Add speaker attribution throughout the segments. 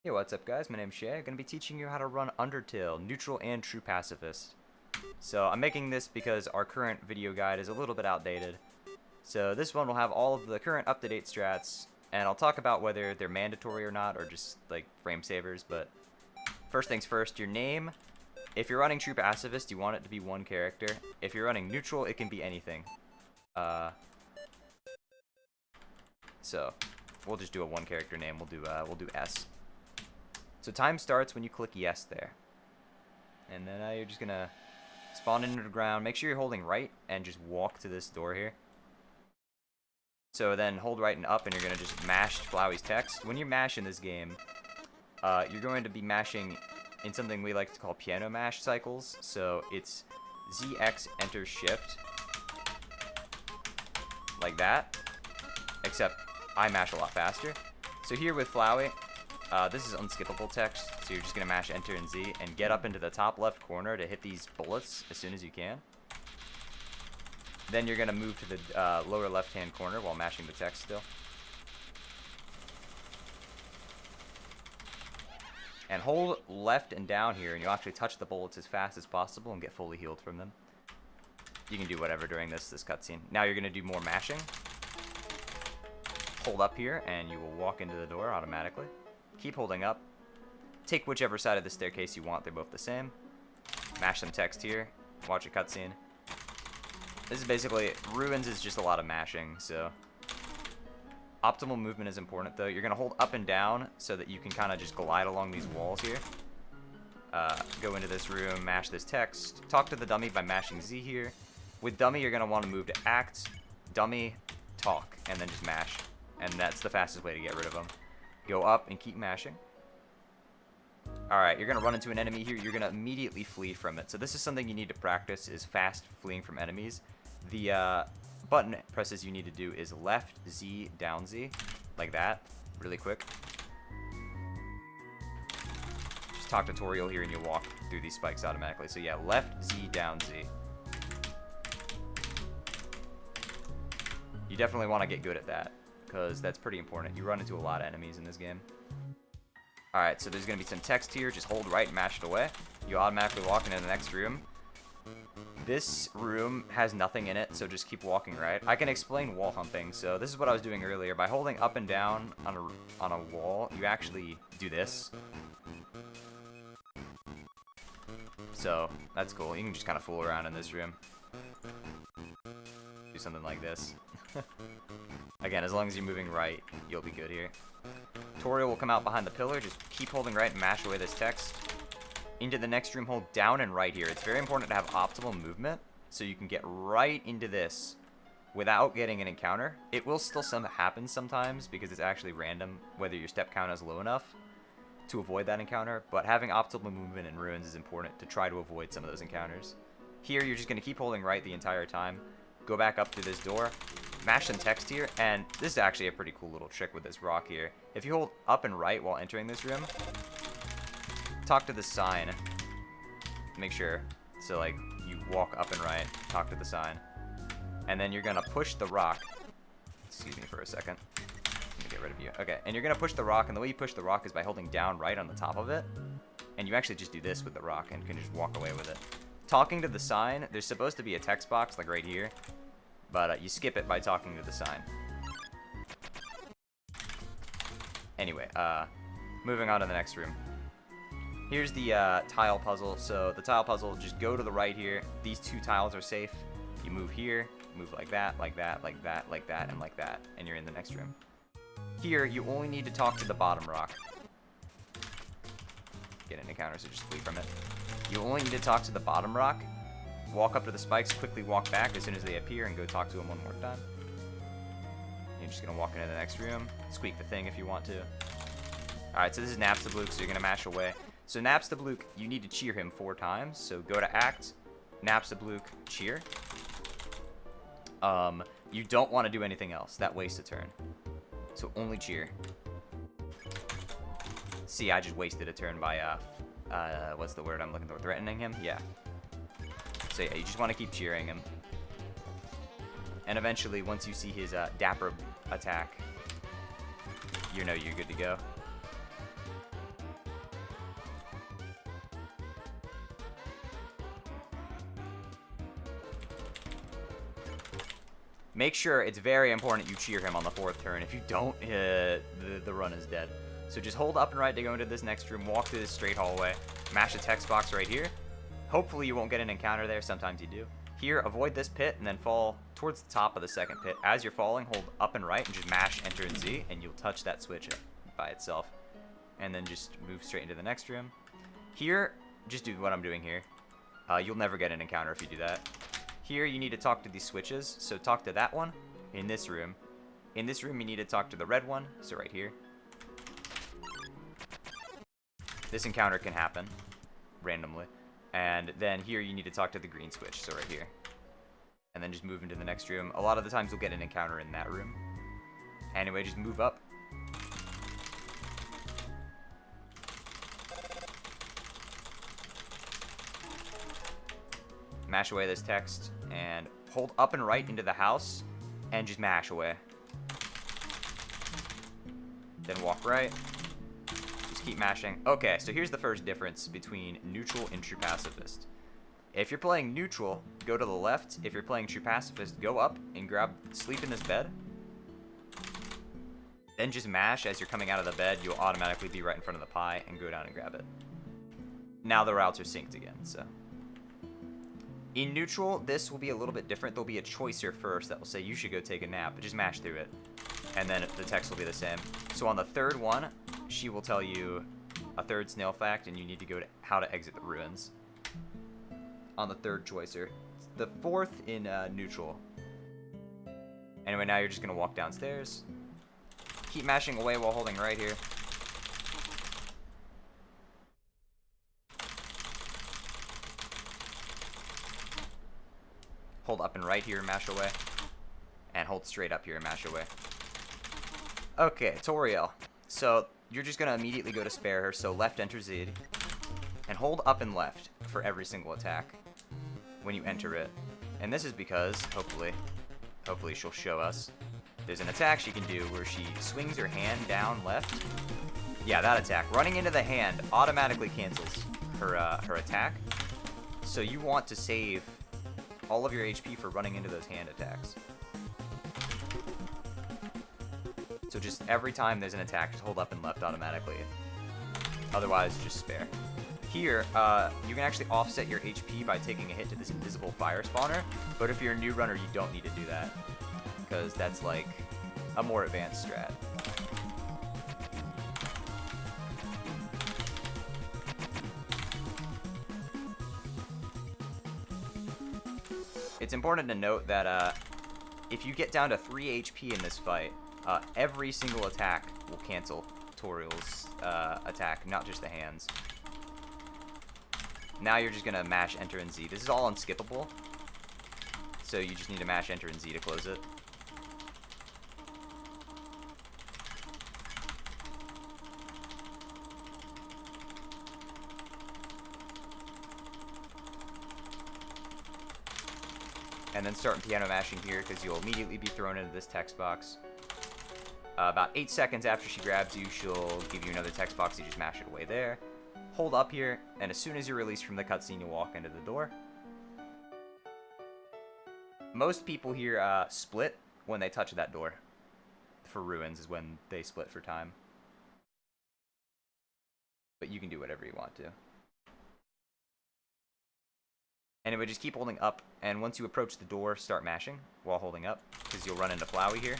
Speaker 1: Hey, what's up guys? My name's Shay. I'm going to be teaching you how to run Undertale, neutral and true pacifist. So I'm making this because our current video guide is a little bit outdated. So this one will have all of the current up-to-date strats, and I'll talk about whether they're mandatory or not, or just like frame savers. But first things first, your name. If you're running true pacifist, you want it to be one character. If you're running neutral, it can be anything. So we'll just do a one character name. We'll do S. So time starts when you click yes there. And then you're just gonna spawn into the ground. Make sure you're holding right and just walk to this door here. So then hold right and up and you're gonna just mash Flowey's text. When you mash in this game, you're going to be mashing in something we like to call piano mash cycles. So it's ZX enter shift. Like that. Except I mash a lot faster. So here with Flowey, this is unskippable text, so you're just going to mash enter and Z and get up into the top left corner to hit these bullets as soon as you can. Then you're going to move to the lower left hand corner while mashing the text still. And hold left and down here and you'll actually touch the bullets as fast as possible and get fully healed from them. You can do whatever during this cutscene. Now you're going to do more mashing. Hold up here and you will walk into the door automatically. Keep holding up. Take whichever side of the staircase you want. They're both the same. Mash some text here. Watch a cutscene. This is basically, Ruins is just a lot of mashing, so. Optimal movement is important though. You're going to hold up and down so that you can kind of just glide along these walls here. Go into this room, mash this text. Talk to the dummy by mashing Z here. With dummy, you're going to want to move to act, dummy, talk, and then just mash. And that's the fastest way to get rid of them. Go up and keep mashing. Alright, you're going to run into an enemy here. You're going to immediately flee from it. So this is something you need to practice, is fast fleeing from enemies. The button presses you need to do is left Z, down Z. Like that. Really quick. Just talk tutorial here and you'll walk through these spikes automatically. So yeah, left Z, down Z. You definitely want to get good at that, because that's pretty important. You run into a lot of enemies in this game. Alright, so there's going to be some text here. Just hold right and mash it away. You automatically walk into the next room. This room has nothing in it, so just keep walking right. I can explain wall humping. So this is what I was doing earlier. By holding up and down on a wall, you actually do this. So that's cool. You can just kind of fool around in this room. Do something like this. Again, as long as you're moving right, you'll be good here. Tutorial will come out behind the pillar. Just keep holding right and mash away this text. Into the next room, hold down and right here. It's very important to have optimal movement so you can get right into this without getting an encounter. It will still happen sometimes because it's actually random whether your step count is low enough to avoid that encounter. But having optimal movement in Ruins is important to try to avoid some of those encounters. Here, you're just going to keep holding right the entire time. Go back up through this door. Mash some text here, and this is actually a pretty cool little trick with this rock here. If you hold up and right while entering this room, talk to the sign. Make sure, so like, you walk up and right, talk to the sign. And then you're gonna push the rock. Excuse me for a second. Let me get rid of you. Okay, and you're gonna push the rock, and the way you push the rock is by holding down right on the top of it. And you actually just do this with the rock and can just walk away with it. Talking to the sign, there's supposed to be a text box, like right here. But you skip it by talking to the sign. Anyway, moving on to the next room. Here's the tile puzzle. So the tile puzzle, just go to the right here. These two tiles are safe. You move here, move like that, like that, like that, like that, and like that. And you're in the next room. Here, you only need to talk to the bottom rock. Get an encounter, so just flee from it. You only need to talk to the bottom rock. Walk up to the spikes, quickly walk back as soon as they appear, and go talk to them one more time. You're just going to walk into the next room. Squeak the thing if you want to. Alright, so this is Napstablook, so you're going to mash away. So Napstablook, you need to cheer him 4 times. So go to act, Napstablook, cheer. You don't want to do anything else. That wastes a turn. So only cheer. See, I just wasted a turn by, what's the word I'm looking for? Threatening him? Yeah. So yeah, you just want to keep cheering him. And eventually, once you see his dapper attack, you know you're good to go. Make sure it's very important you cheer him on the 4th turn. If you don't, the run is dead. So just hold up and right to go into this next room, walk through this straight hallway, mash the text box right here. Hopefully you won't get an encounter there, sometimes you do. Here, avoid this pit and then fall towards the top of the 2nd pit. As you're falling, hold up and right and just mash Enter and Z, and you'll touch that switch by itself. And then just move straight into the next room. Here, just do what I'm doing here. You'll never get an encounter if you do that. Here, you need to talk to these switches, so talk to that one in this room. In this room, you need to talk to the red one, so right here. This encounter can happen randomly. And then here, you need to talk to the green switch, so right here. And then just move into the next room. A lot of the times, you'll get an encounter in that room. Anyway, just move up. Mash away this text, and hold up and right into the house, and just mash away. Then walk right. Just keep mashing. Okay, so here's the first difference between neutral and true pacifist. If you're playing neutral, go to the left. If you're playing true pacifist, go up and sleep in this bed. Then just mash as you're coming out of the bed. You'll automatically be right in front of the pie and go down and grab it. Now the routes are synced again, so. In neutral, this will be a little bit different. There'll be a choicer first that will say you should go take a nap, but just mash through it. And then the text will be the same. So on the 3rd one, she will tell you a 3rd snail fact, and you need to go to how to exit the ruins. On the 3rd choicer. The 4th in neutral. Anyway, now you're just going to walk downstairs. Keep mashing away while holding right here. Hold up and right here and mash away. And hold straight up here and mash away. Okay, Toriel. So, you're just going to immediately go to spare her. So, left enter Z. And hold up and left for every single attack when you enter it. And this is because, hopefully she'll show us. There's an attack she can do where she swings her hand down left. Yeah, that attack. Running into the hand automatically cancels her attack. So, you want to save all of your HP for running into those hand attacks. So just every time there's an attack, just hold up and left automatically. Otherwise, just spare. Here, you can actually offset your HP by taking a hit to this invisible fire spawner, but if you're a new runner, you don't need to do that, because that's like a more advanced strat. It's important to note that if you get down to 3 HP in this fight, every single attack will cancel Toriel's attack, not just the hands. Now you're just going to mash Enter and Z. This is all unskippable, so you just need to mash Enter and Z to close it. And then start piano mashing here, because you'll immediately be thrown into this text box. About 8 seconds after she grabs you, she'll give you another text box. You just mash it away there. Hold up here, and as soon as you're released from the cutscene, you'll walk into the door. Most people here split when they touch that door. For ruins is when they split for time. But you can do whatever you want to. Anyway, just keep holding up, and once you approach the door, start mashing while holding up, because you'll run into Flowey here.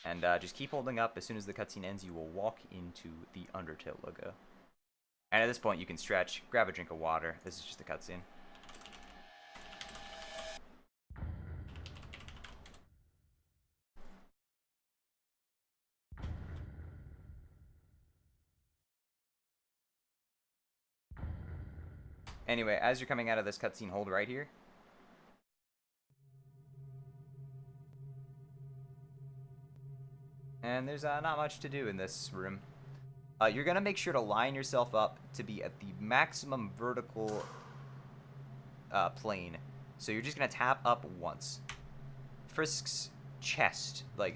Speaker 1: And just keep holding up. As soon as the cutscene ends, you will walk into the Undertale logo. And at this point, you can stretch, grab a drink of water. This is just the cutscene. Anyway, as you're coming out of this cutscene, hold right here. And there's not much to do in this room. You're going to make sure to line yourself up to be at the maximum vertical plane. So you're just going to tap up once. Frisk's chest, like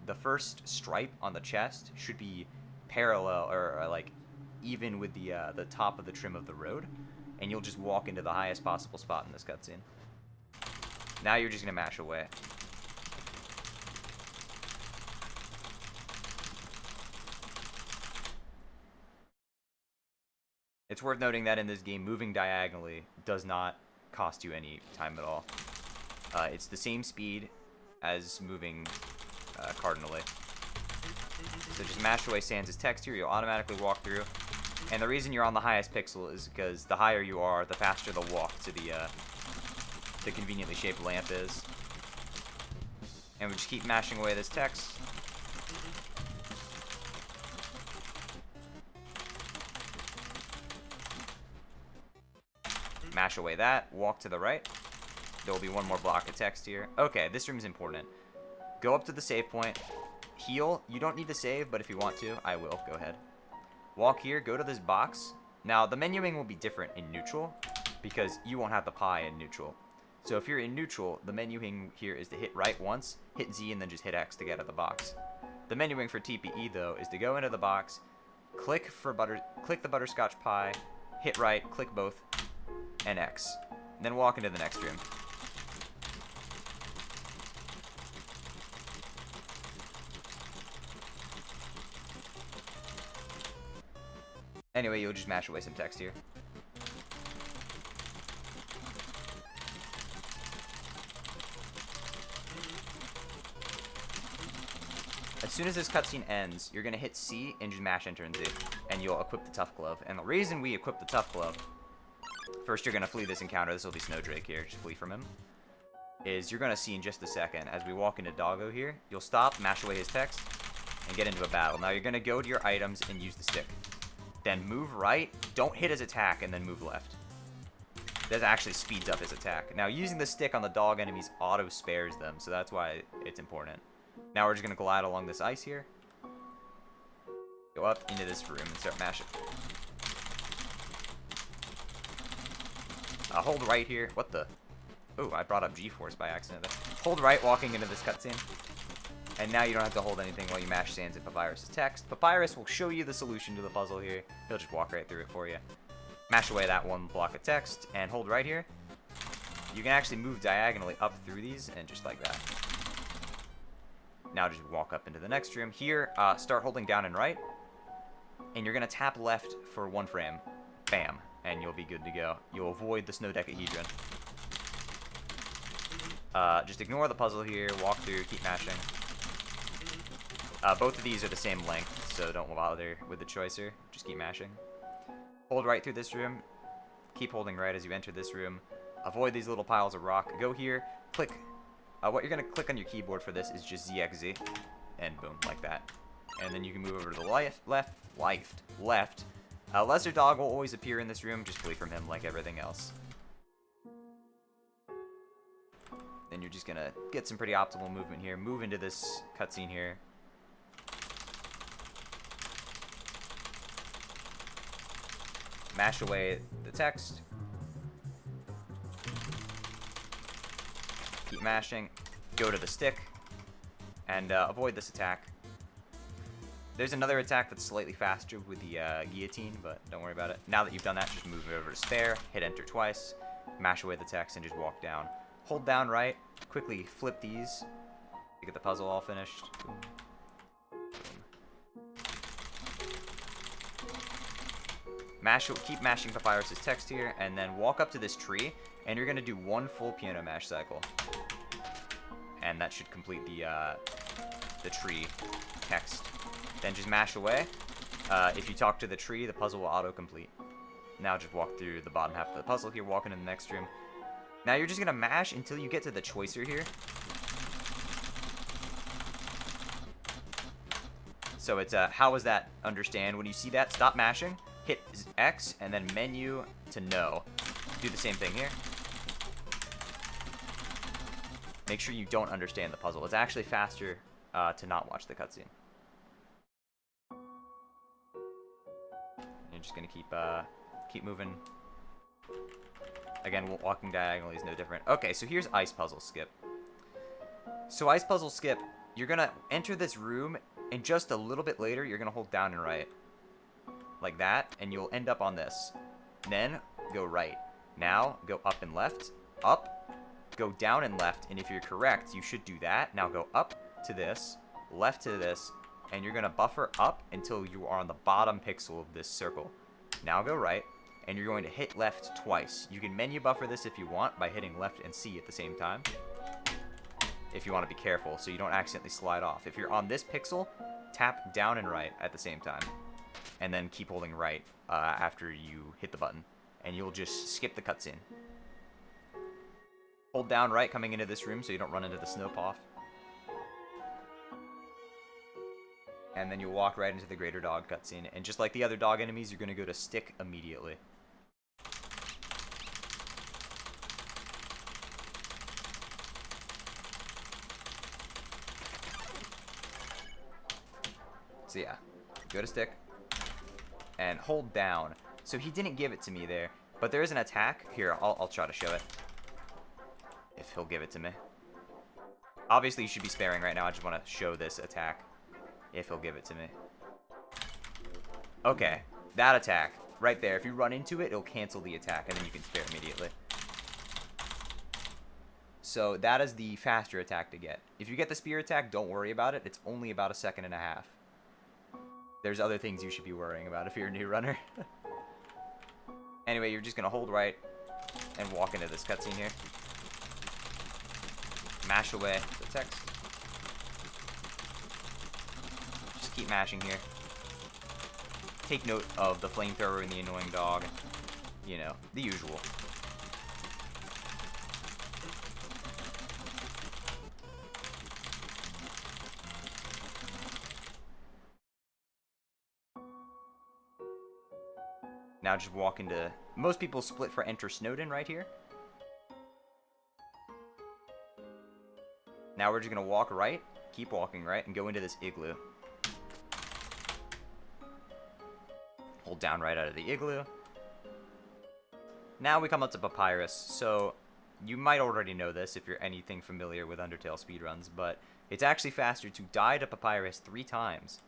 Speaker 1: the first stripe on the chest should be parallel or like even with the top of the trim of the road, and you'll just walk into the highest possible spot in this cutscene. Now you're just gonna mash away. It's worth noting that in this game, moving diagonally does not cost you any time at all. It's the same speed as moving cardinally. So just mash away Sans' text here, you'll automatically walk through. And the reason you're on the highest pixel is because the higher you are, the faster the walk to the conveniently shaped lamp is. And we just keep mashing away this text. Mash away that, walk to the right. There will be one more block of text here. Okay, this room is important. Go up to the save point, heal. You don't need to save, but if you want to, I will. Go ahead. Walk here, go to this box. Now, the menuing will be different in neutral because you won't have the pie in neutral. So if you're in neutral, the menuing here is to hit right once, hit Z, and then just hit X to get out of the box. The menuing for TPE, though, is to go into the box, click the butterscotch pie, hit right, click both, and X. Then walk into the next room. Anyway, you'll just mash away some text here. As soon as this cutscene ends, you're going to hit C and just mash Enter and Z, and you'll equip the Tough Glove. And the reason we equip the Tough Glove, first you're going to flee this encounter, this will be Snowdrake here, just flee from him, is you're going to see in just a second, as we walk into Doggo here, you'll stop, mash away his text, and get into a battle. Now you're going to go to your items and use the stick. Then move right, don't hit his attack, and then move left. That actually speeds up his attack. Now using the stick on the dog enemies auto spares them, so that's why it's important. Now we're just going to glide along this ice here. Go up into this room and start mashing. Hold right here. What the? Oh, I brought up G-Force by accident. Hold right walking into this cutscene. And now you don't have to hold anything while you mash Sans and Papyrus' text. Papyrus will show you the solution to the puzzle here. He'll just walk right through it for you. Mash away that one block of text and hold right here. You can actually move diagonally up through these and just like that. Now just walk up into the next room. Here, start holding down and right. And you're going to tap left for 1 frame. Bam. And you'll be good to go. You'll avoid the Snowdecahedron. Just ignore the puzzle here. Walk through. Keep mashing. Both of these are the same length, so don't bother with the choicer. Just keep mashing. Hold right through this room. Keep holding right as you enter this room. Avoid these little piles of rock. Go here. Click. What you're going to click on your keyboard for this is just ZXZ. And boom, like that. And then you can move over to the left. Lesser Dog will always appear in this room. Just flee from him like everything else. Then you're just going to get some pretty optimal movement here. Move into this cutscene here. Mash away the text. Keep mashing. Go to the stick. And avoid this attack. There's another attack that's slightly faster with the guillotine, but don't worry about it. Now that you've done that, just move it over to spare. Hit enter twice. Mash away the text and just walk down. Hold down right. Quickly flip these to get the puzzle all finished. Boom. Keep mashing Papyrus' text here, and then walk up to this tree, and you're going to do 1 full piano mash cycle. And that should complete the tree text. Then just mash away. If you talk to the tree, the puzzle will auto-complete. Now just walk through the bottom half of the puzzle here, walk into the next room. Now you're just going to mash until you get to the choicer here. So it's, how was that? Understand. When you see that, stop mashing. Hit X, and then menu to no. Do the same thing here. Make sure you don't understand the puzzle. It's actually faster to not watch the cutscene. You're just gonna keep moving. Again, walking diagonally is no different. Okay, so here's Ice Puzzle Skip. So Ice Puzzle Skip, you're gonna enter this room, and just a little bit later, you're gonna hold down and right. like that, and you'll end up on this. Then go right. Now go up and left, up, go down and left, and if you're correct, you should do that. Now go up to this, left to this, and you're gonna buffer up until you are on the bottom pixel of this circle. Now go right, and you're going to hit left twice. You can menu buffer this if you want by hitting left and C at the same time, if you want to be careful so you don't accidentally slide off. If you're on this pixel, tap down and right at the same time, and then keep holding right after you hit the button, and you'll just skip the cutscene. Hold down right coming into this room so you don't run into the snowpaw. And then you'll walk right into the greater dog cutscene, and just like the other dog enemies, you're going to go to stick immediately. So yeah, go to stick, and hold down. So he didn't give it to me there, but there is an attack. Here, I'll try to show it, if he'll give it to me. Obviously, you should be sparing right now. I just want to show this attack, if he'll give it to me. Okay, that attack, right there. If you run into it, it'll cancel the attack, and then you can spare immediately. So that is the faster attack to get. If you get the spear attack, don't worry about it. It's only about 1.5 seconds. There's other things you should be worrying about if you're a new runner. Anyway, you're just going to hold right and walk into this cutscene here. Mash away the text. Just keep mashing here. Take note of the flamethrower and the annoying dog. You know, the usual. Now just walk into... Most people split for Enter Snowden right here. Now we're just going to walk right, keep walking right, and go into this igloo. Hold down right out of the igloo. Now we come up to Papyrus. So you might already know this if you're anything familiar with Undertale speedruns, but it's actually faster to die to Papyrus 3 times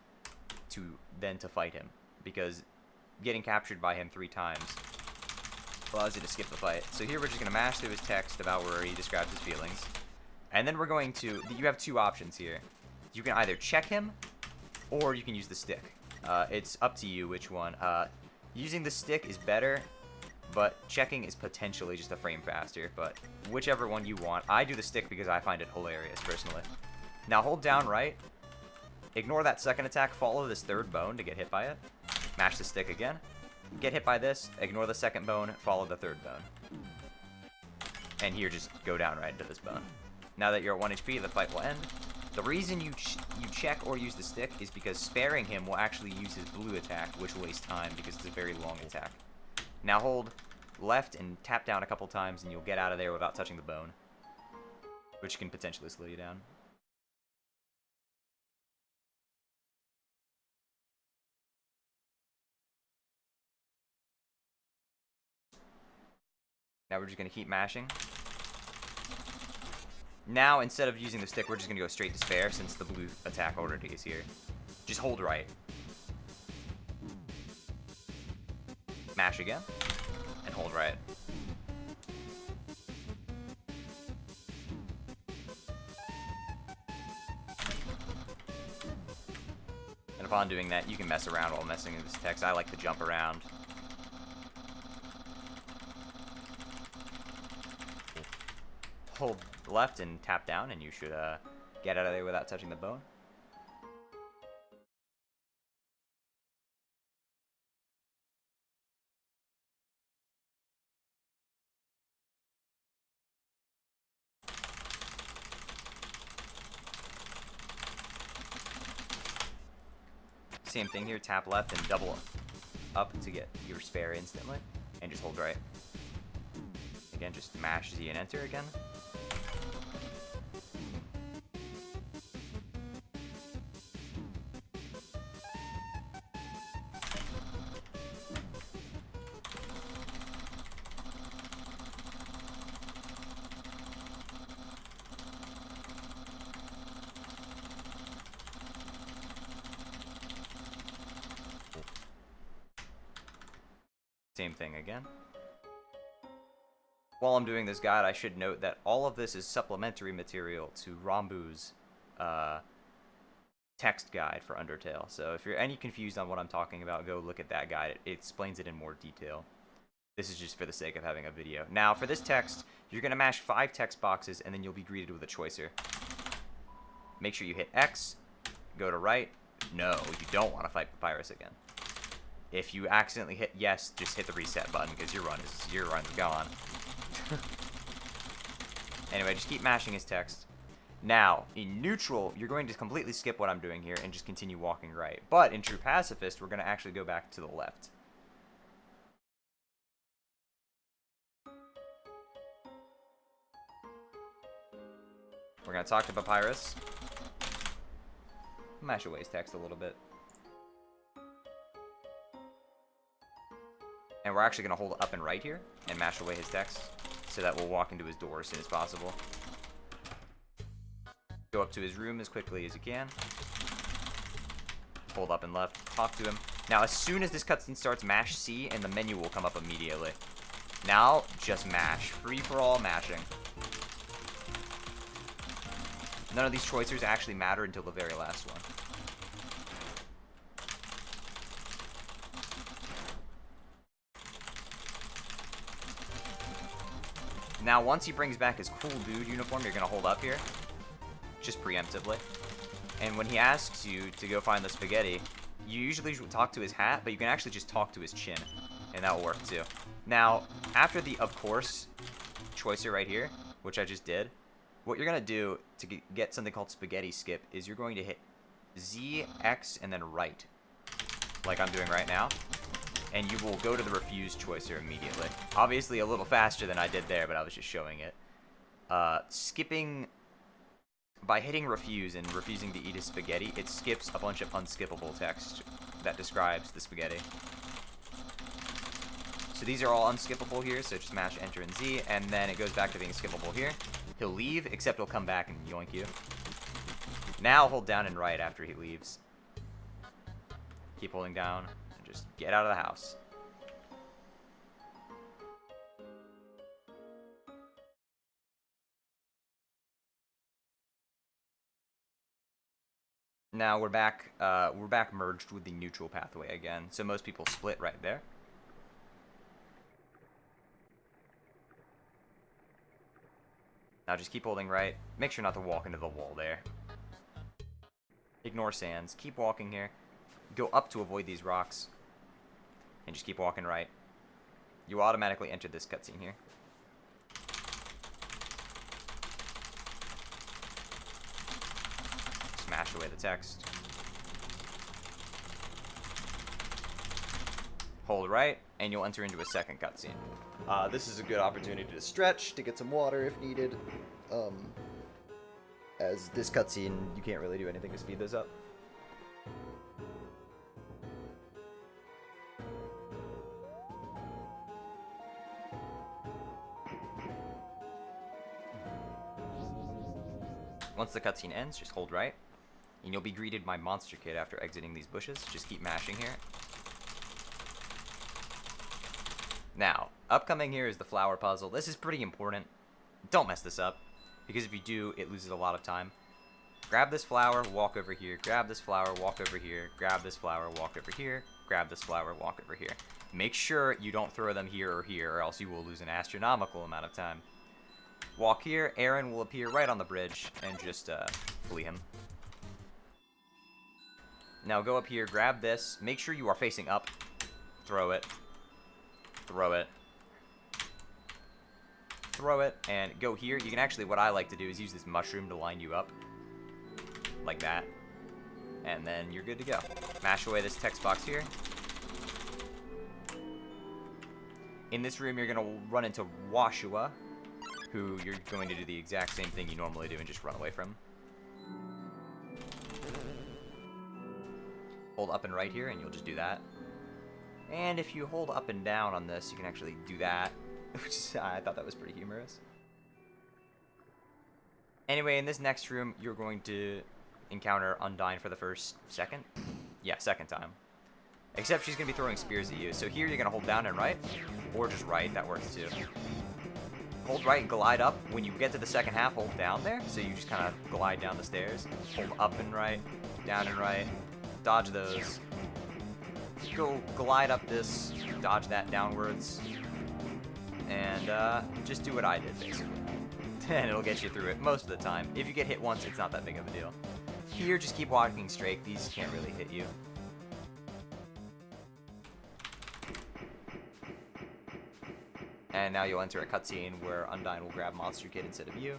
Speaker 1: than to fight him, because getting captured by him 3 times allows you to skip the fight. So here we're just going to mash through his text about where he describes his feelings. And then we're going to... You have 2 options here. You can either check him, or you can use the stick. It's up to you which one. Using the stick is better, but checking is potentially just a frame faster. But whichever one you want. I do the stick because I find it hilarious, personally. Now hold down right. Ignore that second attack. Follow this 3rd bone to get hit by it. Mash the stick again. Get hit by this. Ignore the 2nd bone. Follow the 3rd bone. And here, just go down right into this bone. Now that you're at 1 HP, the fight will end. The reason you check or use the stick is because sparing him will actually use his blue attack, which will waste time because it's a very long attack. Now hold left and tap down a couple times, and you'll get out of there without touching the bone, which can potentially slow you down. Now we're just going to keep mashing. Now, instead of using the stick, we're just going to go straight to spare since the blue attack already is here. Just hold right. Mash again. And hold right. And upon doing that, you can mess around while messing with this text. I like to jump around. Hold left and tap down, and you should get out of there without touching the bone. Same thing here, tap left and double up to get your spare instantly, and just hold right. Again, just mash Z and enter again. Same thing again. While I'm doing this guide, I should note that all of this is supplementary material to Rambu's text guide for Undertale. So if you're any confused on what I'm talking about, go look at that guide. It explains it in more detail. This is just for the sake of having a video. Now, for this text, you're going to mash 5 text boxes, and then you'll be greeted with a choicer. Make sure you hit X, go to right. No, you don't want to fight Papyrus again. If you accidentally hit yes, just hit the reset button, because your run's gone. Anyway, just keep mashing his text. Now, in neutral, you're going to completely skip what I'm doing here and just continue walking right. But in true pacifist, we're going to actually go back to the left. We're going to talk to Papyrus. Mash away his text a little bit. And we're actually going to hold up and right here and mash away his text so that we'll walk into his door as soon as possible. Go up to his room as quickly as you can. Hold up and left. Talk to him. Now, as soon as this cutscene starts, mash C, and the menu will come up immediately. Now, just mash. Free-for-all mashing. None of these choicers actually matter until the very last one. Now, once he brings back his cool dude uniform, you're going to hold up here. Just preemptively. And when he asks you to go find the spaghetti, you usually talk to his hat, but you can actually just talk to his chin. And that will work too. Now, after the of course choicer right here, which I just did, what you're going to do to get something called spaghetti skip is you're going to hit Z, X, and then right. Like I'm doing right now. And you will go to the refuse choicer immediately. Obviously a little faster than I did there, but I was just showing it. Skipping... By hitting refuse and refusing to eat his spaghetti, it skips a bunch of unskippable text that describes the spaghetti. So these are all unskippable here, so just mash Enter and Z, and then it goes back to being skippable here. He'll leave, except he'll come back and yoink you. Now hold down and right after he leaves. Keep holding down, and just get out of the house. Now we're back merged with the neutral pathway again. So most people split right there. Now just keep holding right. Make sure not to walk into the wall there. Ignore sands. Keep walking here. Go up to avoid these rocks. And just keep walking right. You automatically enter this cutscene here. Smash away the text. Hold right, and you'll enter into a second cutscene. This is a good opportunity to stretch, to get some water if needed. As this cutscene, you can't really do anything to speed this up. Once the cutscene ends, just hold right. And you'll be greeted by Monster Kid after exiting these bushes. Just keep mashing here. Now, upcoming here is the flower puzzle. This is pretty important. Don't mess this up, because if you do, it loses a lot of time. Grab this flower, walk over here. Grab this flower, walk over here. Grab this flower, walk over here. Grab this flower, walk over here. Make sure you don't throw them here, or else you will lose an astronomical amount of time. Walk here, Aaron will appear right on the bridge, and just flee him. Now go up here, grab this, make sure you are facing up, throw it, throw it, throw it, and go here. You can actually, what I like to do is use this mushroom to line you up, like that, and then you're good to go. Mash away this text box here. In this room, you're going to run into Washua, who you're going to do the exact same thing you normally do and just run away from. Hold up and right here, and you'll just do that. And if you hold up and down on this, you can actually do that, which is, I thought that was pretty humorous. Anyway, in this next room, you're going to encounter Undyne for the second time. Except she's going to be throwing spears at you. So here you're going to hold down and right, or just right. That works too. Hold right and glide up. When you get to the second half, hold down there. So you just kind of glide down the stairs. Hold up and right, down and right. Dodge those. Go glide up this, dodge that downwards. And just do what I did, basically. And it'll get you through it most of the time. If you get hit once, it's not that big of a deal. Here, just keep walking straight. These can't really hit you. And now you'll enter a cutscene where Undyne will grab Monster Kid instead of you.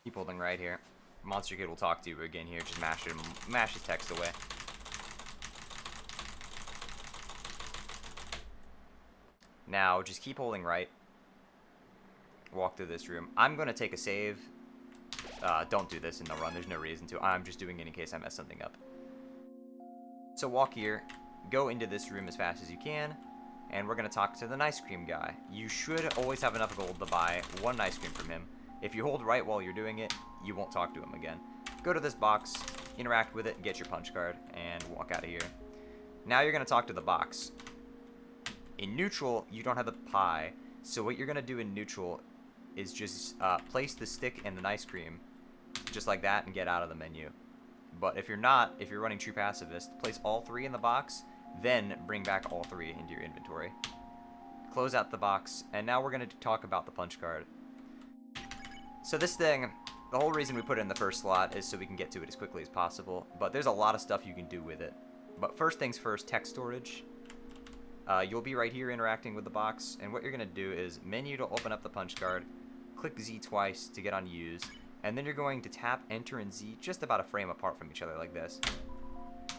Speaker 1: Keep holding right here. Monster Kid will talk to you again here. Just mash his text away. Now, just keep holding right. Walk through this room. I'm going to take a save. Don't do this in the run. There's no reason to. I'm just doing it in case I mess something up. So walk here. Go into this room as fast as you can. And we're going to talk to the ice cream guy. You should always have enough gold to buy one ice cream from him. If you hold right while you're doing it, you won't talk to him again. Go to this box, interact with it, get your punch card, and walk out of here. Now you're going to talk to the box. In neutral, you don't have the pie, so what you're going to do in neutral is just place the stick and the ice cream, just like that, and get out of the menu. But if you're not, if you're running true pacifist, place all three in the box, then bring back all three into your inventory. Close out the box, and now we're going to talk about the punch card. So this thing, the whole reason we put it in the first slot is so we can get to it as quickly as possible, but there's a lot of stuff you can do with it. But first things first, text storage. You'll be right here interacting with the box, and what you're going to do is menu to open up the punch card, click Z twice to get on use, and then you're going to tap Enter and Z just about a frame apart from each other like this,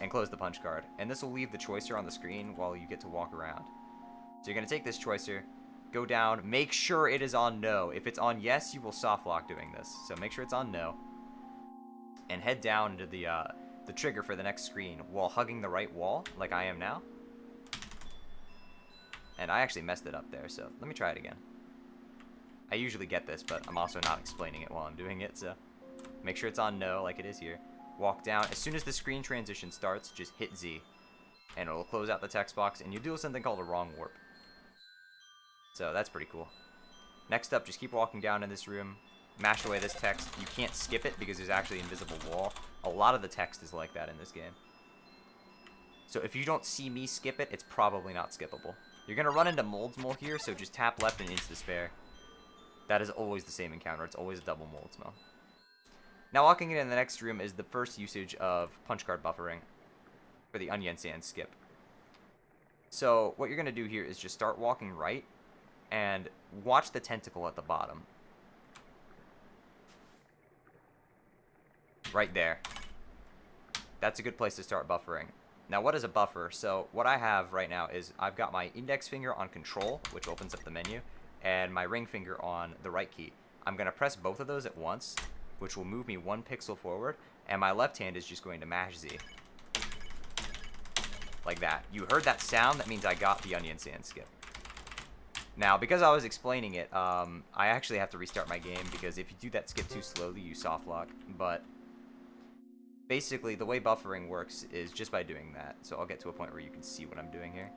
Speaker 1: and close the punch card. And this will leave the choicer on the screen while you get to walk around. So you're going to take this choicer, go down, make sure it is on no. If it's on yes, you will soft lock doing this, so make sure it's on no, and head down into the trigger for the next screen while hugging the right wall, like I am now. And I actually messed it up there, so let me try it again. I usually get this, but I'm also not explaining it while I'm doing it, so make sure it's on no, like it is here. Walk down. As soon as the screen transition starts, just hit Z, and it'll close out the text box, and you do something called a wrong warp. So that's pretty cool. Next up, just keep walking down in this room, mash away this text. You can't skip it because there's actually an invisible wall. A lot of the text is like that in this game. So if you don't see me skip it, it's probably not skippable. You're going to run into Moldsmill here, so just tap left and into despair. That is always the same encounter. It's always a double Moldsmill. Now walking into the next room is the first usage of punch card buffering for the Onion Sand skip. So what you're going to do here is just start walking right and watch the tentacle at the bottom. Right there. That's a good place to start buffering. Now, what is a buffer? So what I have right now is I've got my index finger on control, which opens up the menu, and my ring finger on the right key. I'm going to press both of those at once, which will move me 1 pixel forward, and my left hand is just going to mash Z. Like that. You heard that sound? That means I got the Onion Sand skip. Now, because I was explaining it, I actually have to restart my game, because if you do that skip too slowly, you soft lock. But basically, the way buffering works is just by doing that. So I'll get to a point where you can see what I'm doing here.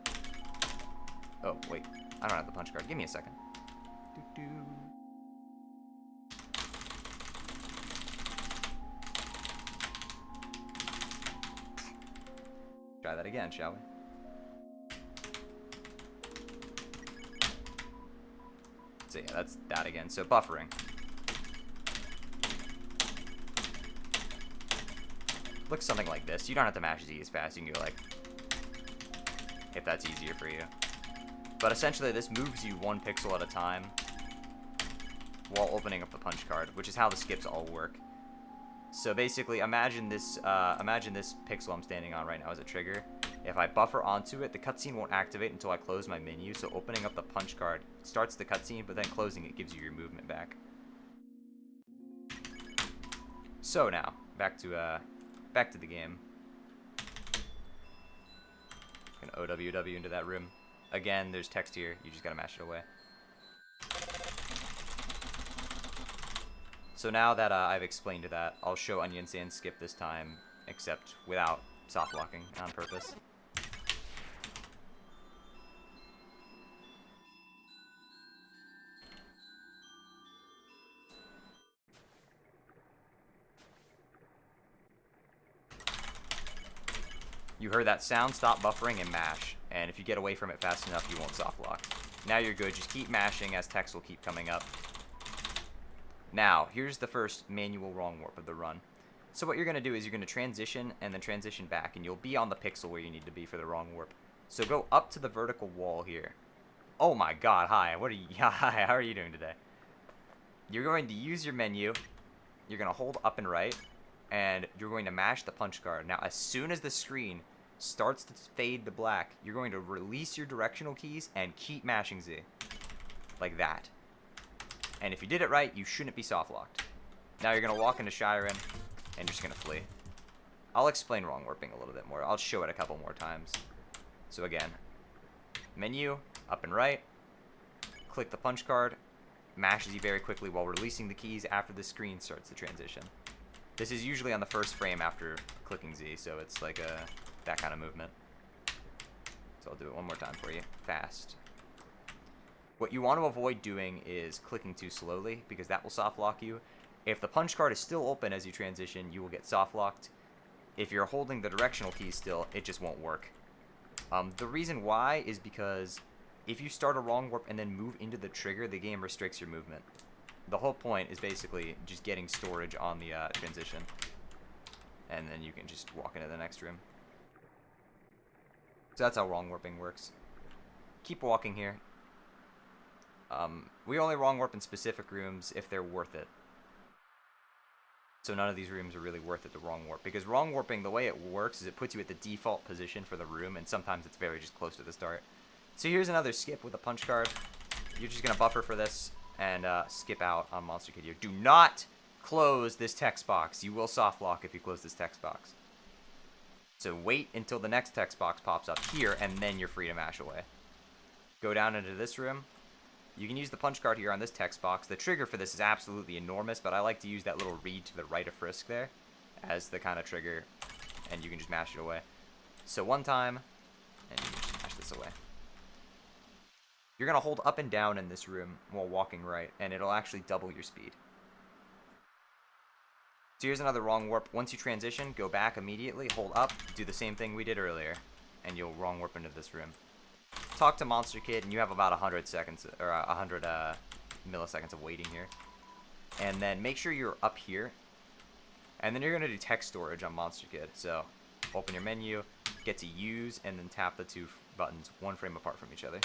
Speaker 1: Oh, wait. I don't have the punch card. Give me a second. Try that again, shall we? So yeah, that's that again. So buffering. Looks something like this. You don't have to mash Z as fast. You can go like, if that's easier for you. But essentially, this moves you 1 pixel at a time while opening up the punch card, which is how the skips all work. So basically, imagine this pixel I'm standing on right now as a trigger. If I buffer onto it, the cutscene won't activate until I close my menu. So opening up the punch card starts the cutscene, but then closing it gives you your movement back. So now, back to Back to the game. Gonna OWW into that room. Again, there's text here. You just gotta mash it away. So now that I've explained that, I'll show Onion Sand skip this time, except without soft locking on purpose. You heard that sound, stop buffering and mash. And if you get away from it fast enough, you won't soft lock. Now you're good, just keep mashing as text will keep coming up. Now, here's the first manual wrong warp of the run. So what you're going to do is you're going to transition and then transition back, and you'll be on the pixel where you need to be for the wrong warp. So go up to the vertical wall here. Oh my god, hi, what are you, hi, how are you doing today? You're going to use your menu, you're going to hold up and right, and you're going to mash the punch card. Now, as soon as the screen starts to fade to black, you're going to release your directional keys and keep mashing Z. Like that. And if you did it right, you shouldn't be soft locked. Now you're going to walk into Shiren, and you're just going to flee. I'll explain wrong warping a little bit more. I'll show it a couple more times. So again, menu, up and right, click the punch card, mash Z very quickly while releasing the keys after the screen starts the transition. This is usually on the first frame after clicking Z, so it's like that kind of movement. So I'll do it one more time for you, fast. What you want to avoid doing is clicking too slowly, because that will soft lock you. If the punch card is still open as you transition, you will get soft locked. If you're holding the directional keys still, it just won't work. The reason why is because if you start a wrong warp and then move into the trigger, the game restricts your movement. The whole point is basically just getting storage on the transition. And then you can just walk into the next room. So that's how wrong warping works. Keep walking here. We only wrong warp in specific rooms if they're worth it. So none of these rooms are really worth it to wrong warp. Because wrong warping, the way it works is it puts you at the default position for the room, and sometimes it's very just close to the start. So here's another skip with a punch card. You're just going to buffer for this and skip out on Monster Kid here. Do not close this text box. You will soft lock if you close this text box. So wait until the next text box pops up here, and then you're free to mash away. Go down into this room. You can use the punch card here on this text box. The trigger for this is absolutely enormous, but I like to use that little reed to the right of Frisk there as the kind of trigger, and you can just mash it away. So one time, and you can just mash this away. You're going to hold up and down in this room while walking right, and it'll actually double your speed. So here's another wrong warp. Once you transition, go back immediately, hold up, do the same thing we did earlier, and you'll wrong warp into this room. Talk to Monster Kid, and you have about 100 seconds, or 100 milliseconds of waiting here. And then make sure you're up here. And then you're going to do text storage on Monster Kid. So open your menu, get to use, and then tap the two buttons one frame apart from each other.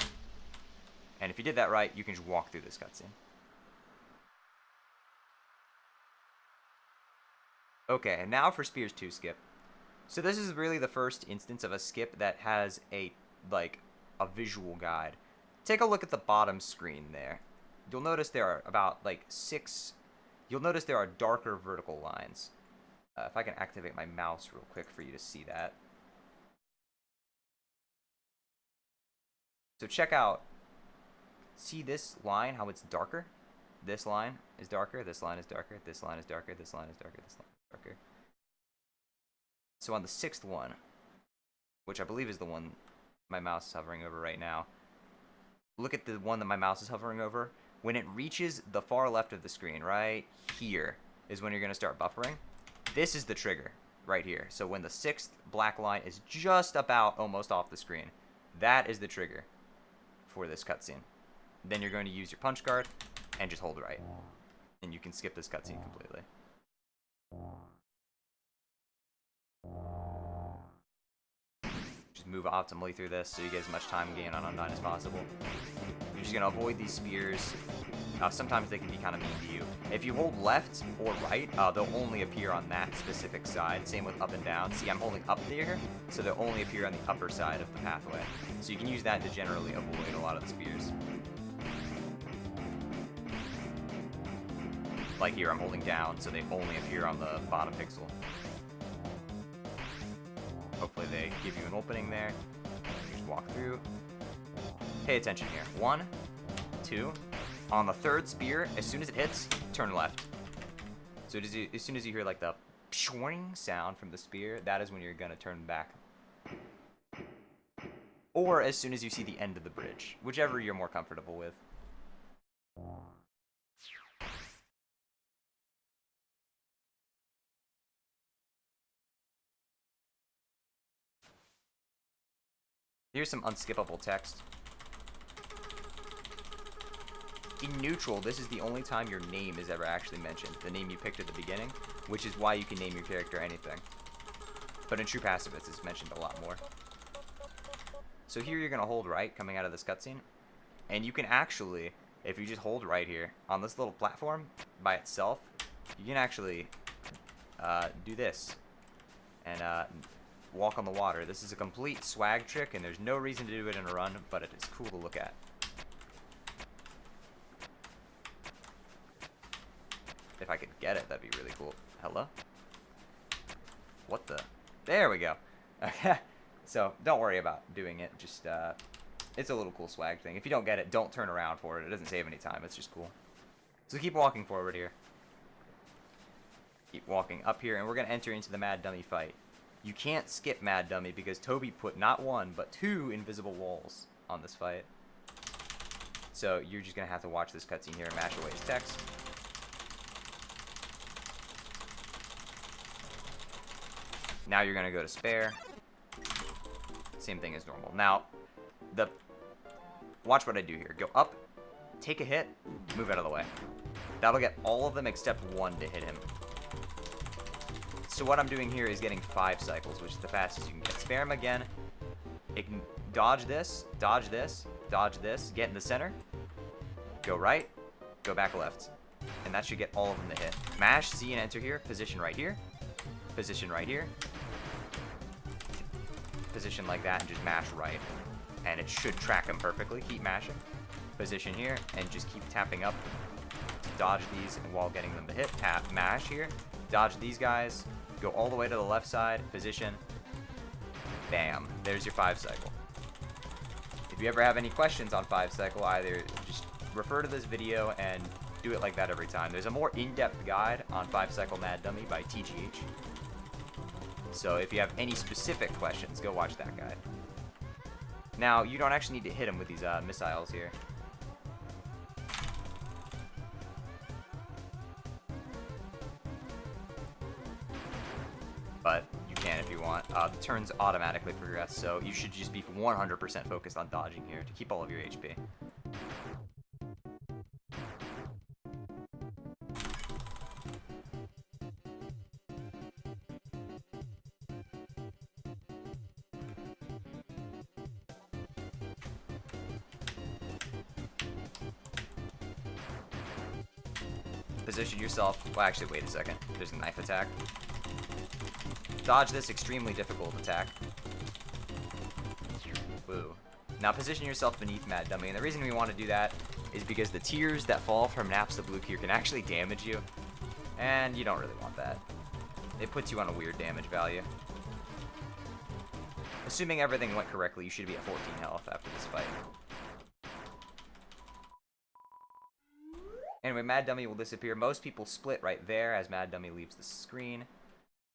Speaker 1: And if you did that right, you can just walk through this cutscene. Okay, and now for Spears 2 skip. So this is really the first instance of a skip that has a visual guide. Take a look at the bottom screen there. You'll notice there are about you'll notice there are darker vertical lines. If I can activate my mouse real quick for you to see that. So check out, see this line, how it's darker? This line is darker, this line is darker, this line is darker, this line is darker, this line is darker. So on the sixth one, which I believe is the one my mouse is hovering over right now, look at the one that my mouse is hovering over. When it reaches the far left of the screen, right here, is when you're going to start buffering. This is the trigger, right here. So when the sixth black line is just about almost off the screen, that is the trigger for this cutscene. Then you're going to use your punch card and just hold right. And you can skip this cutscene completely. Just move optimally through this so you get as much time gain on Undyne as possible. You're just going to avoid these spears. Sometimes they can be kind of mean to you. If you hold left or right, they'll only appear on that specific side. Same with up and down. See, I'm holding up there, so they'll only appear on the upper side of the pathway. So you can use that to generally avoid a lot of the spears. Like here, I'm holding down, so they only appear on the bottom pixel. opening there. Just walk through. Pay attention here. 1, 2. On the third spear, as soon as it hits, turn left. So as soon as you hear like the pshwing sound from the spear, that is when you're gonna turn back. Or as soon as you see the end of the bridge, whichever you're more comfortable with. Here's some unskippable text. In neutral, this is the only time your name is ever actually mentioned, the name you picked at the beginning, which is why you can name your character anything. But in true Pacifist, it's mentioned a lot more. So here you're going to hold right coming out of this cutscene, and you can actually, if you just hold right here, on this little platform by itself, you can actually do this, and walk on the water. This is a complete swag trick, and there's no reason to do it in a run, but it is cool to look at. If I could get it, that'd be really cool. Hello? What the? There we go. Okay. So, don't worry about doing it. Just, it's a little cool swag thing. If you don't get it, don't turn around for it. It doesn't save any time. It's just cool. So keep walking forward here. Keep walking up here, and we're going to enter into the Mad Dummy fight. You can't skip Mad Dummy because Toby put not 1, but 2 invisible walls on this fight. So you're just going to have to watch this cutscene here and mash away his text. Now you're going to go to spare. Same thing as normal. Now, watch what I do here. Go up, take a hit, move out of the way. That'll get all of them except 1 to hit him. So what I'm doing here is getting 5 cycles, which is the fastest you can get. Spare him again. It can dodge this, dodge this, dodge this, get in the center, go right, go back left. And that should get all of them to hit. Mash C and enter here, position right here, position right here, position like that, and just mash right. And it should track him perfectly. Keep mashing. Position here, and just keep tapping up to dodge these while getting them to hit. Tap, mash here, dodge these guys, go all the way to the left side, position, bam. There's your 5 cycle. If you ever have any questions on 5 cycle, either just refer to this video and do it like that every time. There's a more in-depth guide on 5 cycle Mad Dummy by TGH. So if you have any specific questions, go watch that guide. Now, you don't actually need to hit him with these missiles here. But you can if you want. The turns automatically progress, so you should just be 100% focused on dodging here to keep all of your HP. Position yourself. Well, actually, wait a second. There's a knife attack. Dodge this extremely difficult attack. Woo. Now position yourself beneath Mad Dummy, and the reason we want to do that is because the tears that fall from Naps the Blue here can actually damage you, and you don't really want that. It puts you on a weird damage value. Assuming everything went correctly, you should be at 14 health after this fight. Anyway, Mad Dummy will disappear. Most people split right there as Mad Dummy leaves the screen.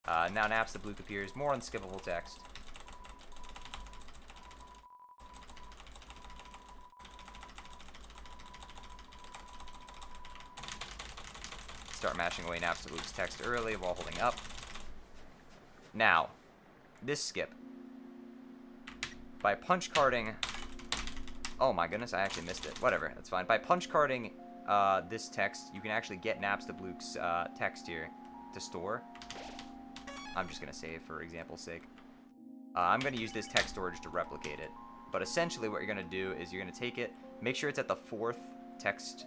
Speaker 1: Now Naps the Blue appears. More unskippable text. Start mashing away Naps the Blue's text early while holding up. Now, this skip. By punch carding... Oh my goodness, I actually missed it. Whatever, that's fine. By punch carding this text, you can actually get Naps the Blue's text here to store. I'm just going to save for example's sake. I'm going to use this text storage to replicate it. But essentially what you're going to do is you're going to take it, make sure it's at the 4th text,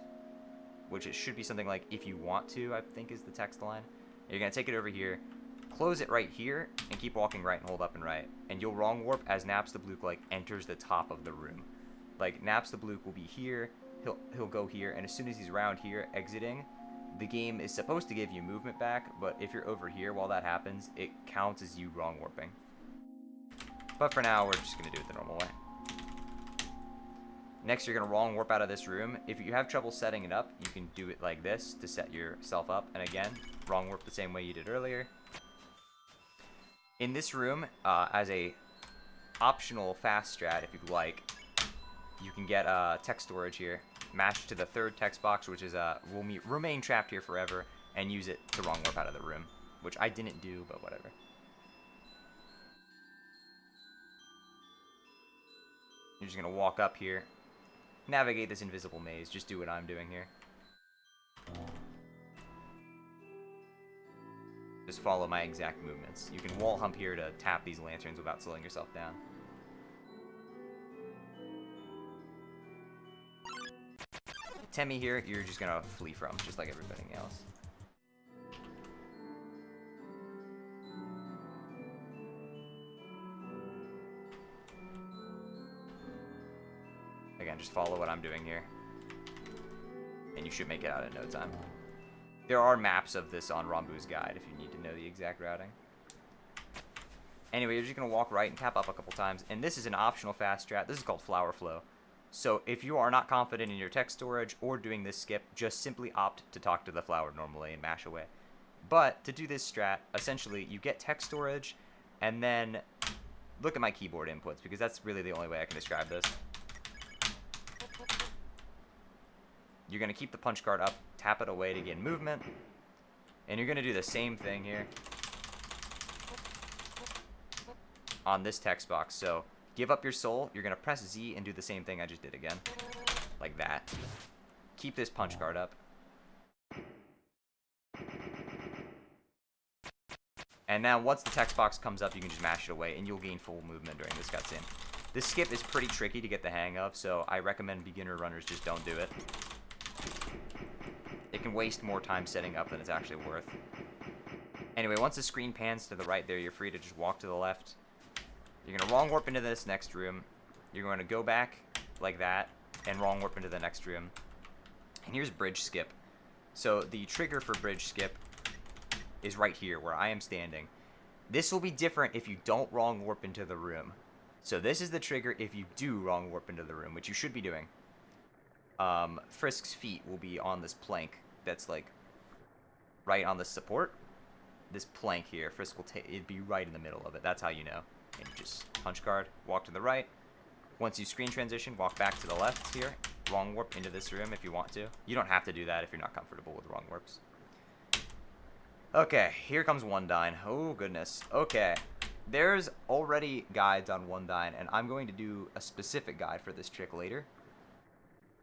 Speaker 1: which it should be something like "if you want to," I think is the text line. You're going to take it over here, close it right here, and keep walking right and hold up and right. And you'll wrong warp as Naps the Blue like enters the top of the room. Like Naps the Blue will be here, he'll go here, and as soon as he's around here exiting, the game is supposed to give you movement back, but if you're over here while that happens, it counts as you wrong warping. But for now, we're just going to do it the normal way. Next, you're going to wrong warp out of this room. If you have trouble setting it up, you can do it like this to set yourself up. And again, wrong warp the same way you did earlier. In this room, as a optional fast strat, if you'd like, you can get text storage here, match to the third text box, which is will remain trapped here forever, and use it to wrong warp out of the room, which I didn't do, but whatever. You're just going to walk up here, navigate this invisible maze, just do what I'm doing here. Just follow my exact movements. You can wall hump here to tap these lanterns without slowing yourself down. Temmie here, you're just going to flee from, just like everybody else. Again, just follow what I'm doing here. And you should make it out in no time. There are maps of this on Rambu's guide if you need to know the exact routing. Anyway, you're just going to walk right and tap up a couple times. And this is an optional fast strat. This is called Flower Flow. So if you are not confident in your text storage or doing this skip, just simply opt to talk to the flower normally and mash away. But to do this strat, essentially you get text storage and then look at my keyboard inputs because that's really the only way I can describe this. You're going to keep the punch card up, tap it away to gain movement, and you're going to do the same thing here on this text box. So give up your soul, you're going to press Z and do the same thing I just did again, like that. Keep this punch card up. And now once the text box comes up, you can just mash it away and you'll gain full movement during this cutscene. This skip is pretty tricky to get the hang of, so I recommend beginner runners just don't do it. It can waste more time setting up than it's actually worth. Anyway, once the screen pans to the right there, you're free to just walk to the left. You're going to wrong warp into this next room. You're going to go back like that and wrong warp into the next room. And here's bridge skip. So the trigger for bridge skip is right here where I am standing. This will be different if you don't wrong warp into the room. So this is the trigger if you do wrong warp into the room, which you should be doing. Frisk's feet will be on this plank that's like right on the support. This plank here, Frisk will it'd be right in the middle of it. That's how you know. And you just punch card, walk to the right. Once you screen transition, walk back to the left here. Wrong warp into this room if you want to. You don't have to do that if you're not comfortable with wrong warps. Okay, here comes One Dine. Oh goodness. Okay. There's already guides on One Dine, and I'm going to do a specific guide for this trick later.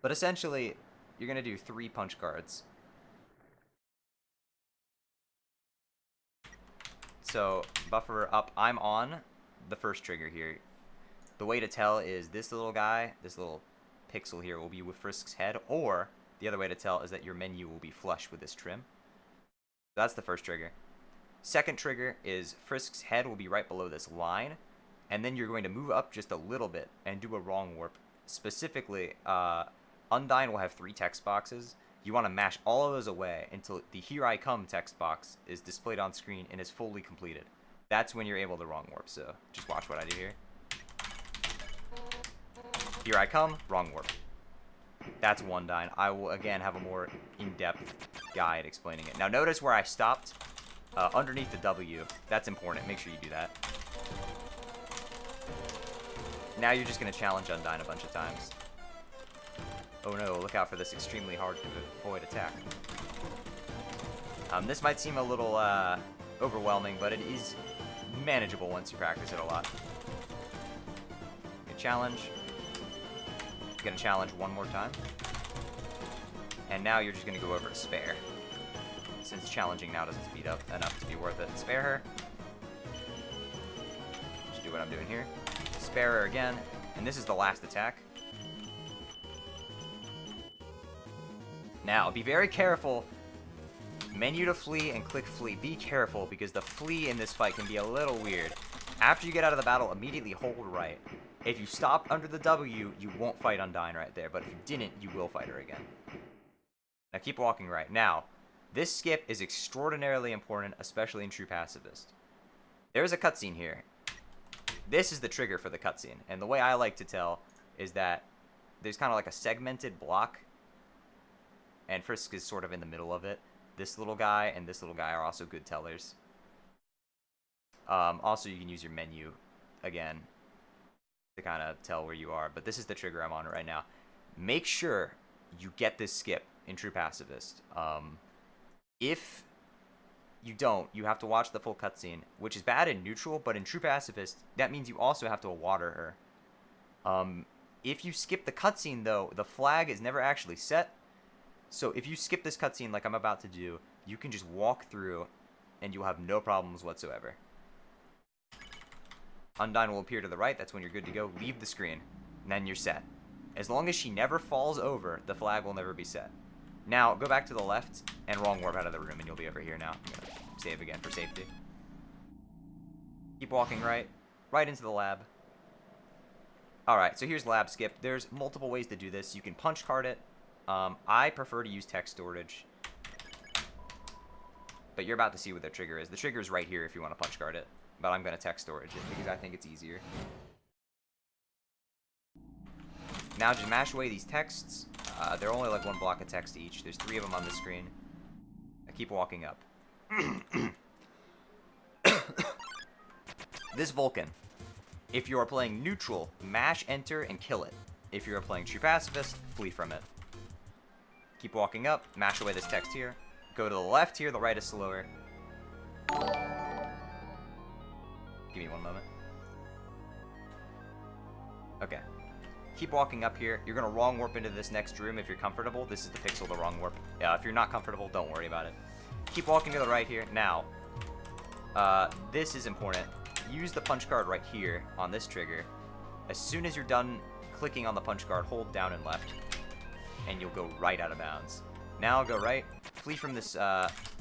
Speaker 1: But essentially, you're going to do 3 punch cards. So, buffer up, I'm on the first trigger here. The way to tell is this little guy, this little pixel here will be with Frisk's head, or the other way to tell is that your menu will be flush with this trim. That's the first trigger. Second trigger is Frisk's head will be right below this line, and then you're going to move up just a little bit and do a wrong warp. Specifically, Undyne will have 3 text boxes. You want to mash all of those away until the Here I Come text box is displayed on screen and is fully completed. That's when you're able to wrong warp, so just watch what I do here. Here I come, wrong warp. That's One Dine. I will again have a more in-depth guide explaining it. Now notice where I stopped. Underneath the W. That's important. Make sure you do that. Now you're just going to challenge Undyne a bunch of times. Oh no, look out for this extremely hard to avoid attack. This might seem a little overwhelming, but it is manageable once you practice it a lot. Good challenge. Going to challenge one more time. And now you're just going to go over to spare. Since challenging now doesn't speed up enough to be worth it. Spare her. Just do what I'm doing here. Spare her again. And this is the last attack. Now, be very careful. Menu to flee and click flee. Be careful because the flee in this fight can be a little weird. After you get out of the battle, immediately hold right. If you stopped under the W, you won't fight Undyne right there. But if you didn't, you will fight her again. Now keep walking right. Now, this skip is extraordinarily important, especially in True Pacifist. There's a cutscene here. This is the trigger for the cutscene. And the way I like to tell is that there's kind of like a segmented block. And Frisk is sort of in the middle of it. This little guy and this little guy are also good tellers. Also, you can use your menu again to kind of tell where you are. But this is the trigger I'm on right now. Make sure you get this skip in True Pacifist. If you don't, you have to watch the full cutscene, which is bad in neutral, but in True Pacifist, that means you also have to water her. If you skip the cutscene, though, the flag is never actually set. So if you skip this cutscene like I'm about to do, you can just walk through, and you'll have no problems whatsoever. Undyne will appear to the right. That's when you're good to go. Leave the screen, and then you're set. As long as she never falls over, the flag will never be set. Now, go back to the left and wrong warp out of the room, and you'll be over here now. I'm going to save again for safety. Keep walking right into the lab. Alright, so here's lab skip. There's multiple ways to do this. You can punch card it. I prefer to use text storage. But you're about to see what the trigger is. The trigger is right here if you want to punch card it. But I'm going to text storage it because I think it's easier. Now just mash away these texts. They're only like one block of text each. There's 3 of them on the screen. I keep walking up. This Vulcan. If you are playing neutral, mash enter and kill it. If you are playing True Pacifist, flee from it. Keep walking up. Mash away this text here. Go to the left here. The right is slower. Give me one moment. Okay. Keep walking up here. You're going to wrong warp into this next room if you're comfortable. This is the pixel to wrong warp. If you're not comfortable, don't worry about it. Keep walking to the right here. Now, this is important. Use the punch card right here on this trigger. As soon as you're done clicking on the punch card, hold down and left, and you'll go right out of bounds. Now go right. Flee from this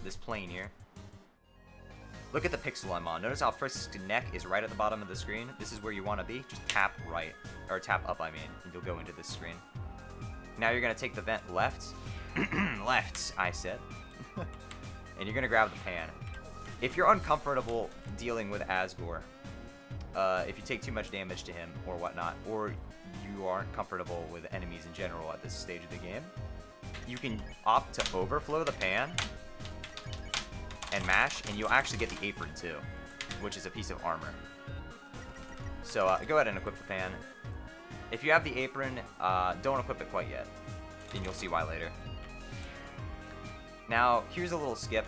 Speaker 1: this plane here. Look at the pixel I'm on. Notice how Frisk's neck is right at the bottom of the screen. This is where you want to be. Just tap right, or tap up, I mean, and you'll go into this screen. Now you're going to take the vent left. Left, I said. And you're going to grab the pan. If you're uncomfortable dealing with Asgore, if you take too much damage to him or whatnot, or you aren't comfortable with enemies in general at this stage of the game, you can opt to overflow the pan and mash, and you'll actually get the apron too, which is a piece of armor. So go ahead and equip the pan. If you have the apron, don't equip it quite yet, and you'll see why later. Now, here's a little skip.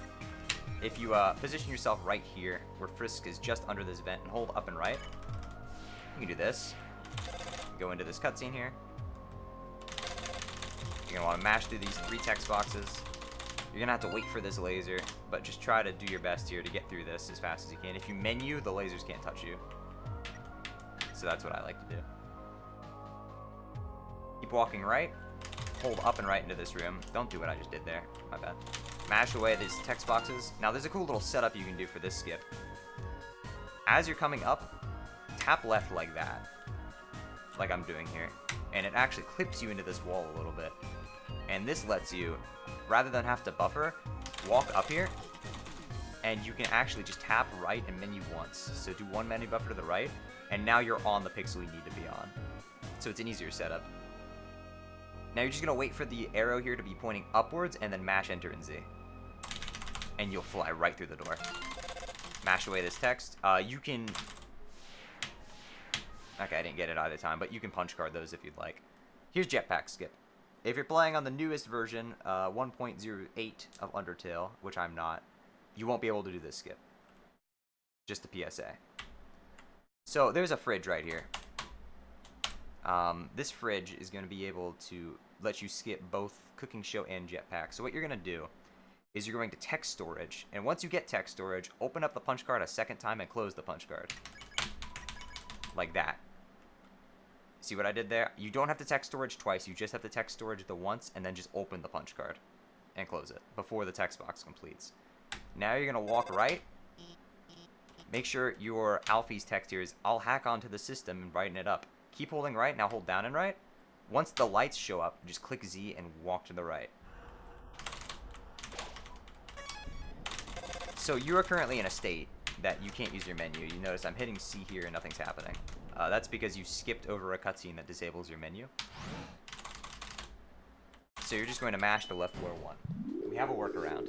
Speaker 1: If you position yourself right here, where Frisk is just under this vent, and hold up and right, you can do this. Go into this cutscene here. You're going to want to mash through these 3 text boxes. You're going to have to wait for this laser, but just try to do your best here to get through this as fast as you can. If you menu, the lasers can't touch you. So that's what I like to do. Keep walking right. Hold up and right into this room. Don't do what I just did there. My bad. Mash away these text boxes. Now there's a cool little setup you can do for this skip. As you're coming up, tap left like that. Like I'm doing here. And it actually clips you into this wall a little bit. And this lets you, rather than have to buffer, walk up here. And you can actually just tap right and menu once. So do 1 menu buffer to the right. And now you're on the pixel you need to be on. So it's an easier setup. Now you're just going to wait for the arrow here to be pointing upwards and then mash enter and Z. And you'll fly right through the door. Mash away this text. You can... Okay, I didn't get it either time, but you can punch card those if you'd like. Here's jetpack skip. If you're playing on the newest version, 1.08 of Undertale, which I'm not, you won't be able to do this skip. Just a PSA. So there's a fridge right here. This fridge is going to be able to let you skip both cooking show and jetpack. So what you're going to do is you're going to text storage. And once you get text storage, open up the punch card a second time and close the punch card. Like that. See what I did there? You don't have to text storage twice. You just have to text storage the once and then just open the punch card and close it before the text box completes. Now you're going to walk right. Make sure your Alfie's text here is, I'll hack onto the system and brighten it up. Keep holding right. Now hold down and right. Once the lights show up, just click Z and walk to the right. So you are currently in a state that you can't use your menu. You notice I'm hitting C here and nothing's happening. That's because you skipped over a cutscene that disables your menu. So you're just going to mash the left floor 1. We have a workaround.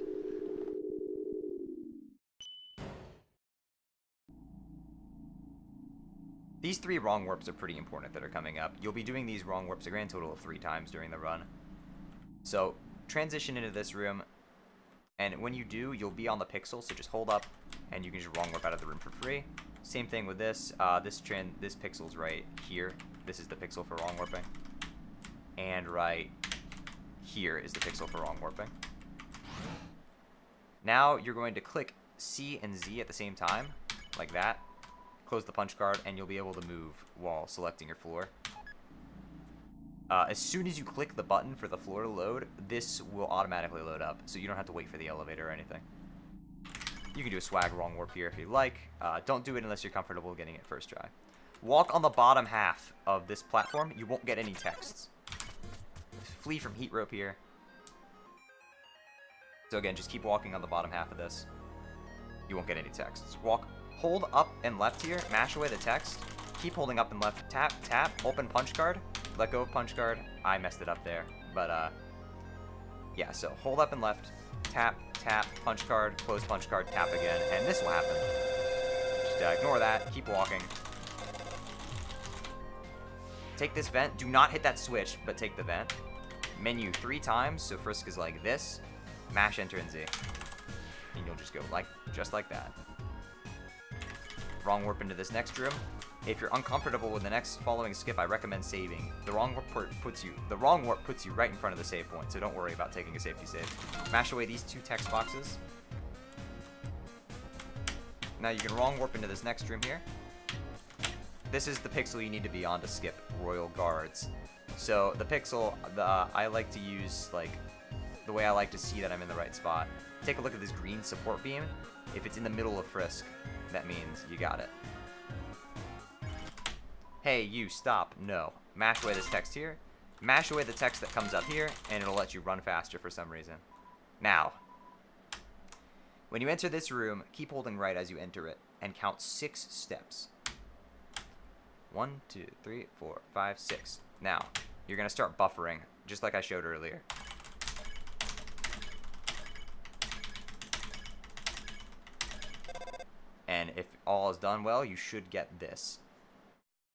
Speaker 1: These 3 wrong warps are pretty important that are coming up. You'll be doing these wrong warps a grand total of 3 times during the run. So transition into this room, and when you do, you'll be on the pixel, so just hold up, and you can just wrong warp out of the room for free. Same thing with this. This pixel's right here. This is the pixel for wrong warping. And right here is the pixel for wrong warping. Now you're going to click C and Z at the same time, like that. Close the punch card, and you'll be able to move while selecting your floor. As soon as you click the button for the floor to load, this will automatically load up, so you don't have to wait for the elevator or anything. You can do a swag wrong warp here if you like. Don't do it unless you're comfortable getting it first try. Walk on the bottom half of this platform. You won't get any texts. Flee from heat rope here. So again, just keep walking on the bottom half of this. You won't get any texts. Hold up and left here, mash away the text. Keep holding up and left, tap, tap, open punch card, let go of punch card. I messed it up there, but yeah, so hold up and left, tap, tap, punch card, close punch card, tap again, and this will happen. Just ignore that, keep walking. Take this vent, do not hit that switch, but take the vent. Menu 3 times, so Frisk is like this, mash enter and Z. And you'll just go just like that. Wrong warp into this next room. If you're uncomfortable with the next following skip, I recommend saving. The wrong warp puts you right in front of the save point, so don't worry about taking a safety save. Mash away these 2 text boxes. Now you can wrong warp into this next room here. This is the pixel you need to be on to skip Royal Guards. So the pixel, I like to use the way I like to see that I'm in the right spot. Take a look at this green support beam. If it's in the middle of Frisk, that means you got it. Hey, you, stop. No. Mash away this text here. Mash away the text that comes up here, and it'll let you run faster for some reason. Now, when you enter this room, keep holding right as you enter it, and count 6 steps. 1, 2, 3, 4, 5, 6. Now, you're going to start buffering, just like I showed earlier. And if all is done well, you should get this.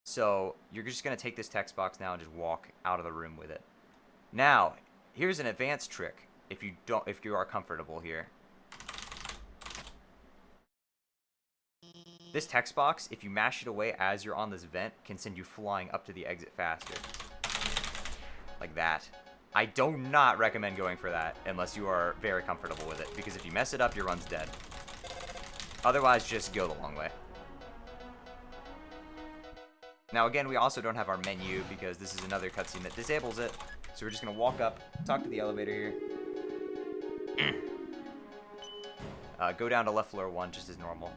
Speaker 1: So you're just going to take this text box now and just walk out of the room with it. Now, here's an advanced trick if you are comfortable here. This text box, if you mash it away as you're on this vent, can send you flying up to the exit faster. Like that. I do not recommend going for that unless you are very comfortable with it, because if you mess it up, your run's dead. Otherwise, just go the long way. Now again, we also don't have our menu because this is another cutscene that disables it. So we're just going to walk up, talk to the elevator here. Go down to left floor 1 just as normal.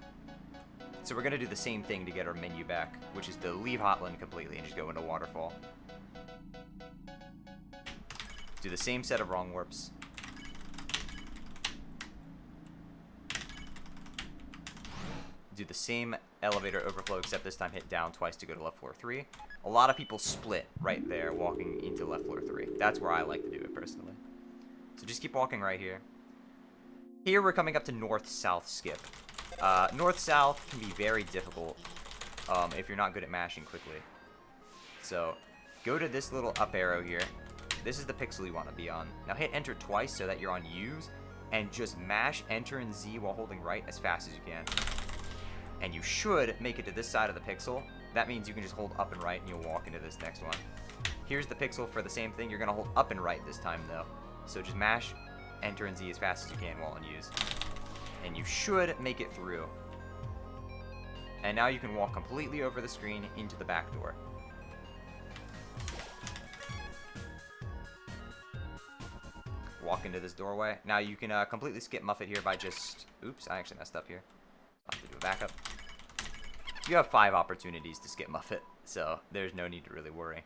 Speaker 1: So we're going to do the same thing to get our menu back, which is to leave Hotland completely and just go into Waterfall. Do the same set of wrong warps. Do the same elevator overflow, except this time hit down twice to go to left floor 3. A lot of people split right there walking into left floor 3. That's where I like to do it personally. So just keep walking right here. Here we're coming up to north-south skip. North-south can be very difficult if you're not good at mashing quickly. So go to this little up arrow here. This is the pixel you want to be on. Now hit enter twice so that you're on U's, and just mash enter and Z while holding right as fast as you can. And you should make it to this side of the pixel. That means you can just hold up and right and you'll walk into this next one. Here's the pixel for the same thing. You're going to hold up and right this time though. So just mash enter and Z as fast as you can while on U's. And you should make it through. And now you can walk completely over the screen into the back door. Walk into this doorway. Now you can completely skip Muffet here by just... Oops, I actually messed up here. I'll have to do a backup. You have 5 opportunities to skip Muffet, so there's no need to really worry.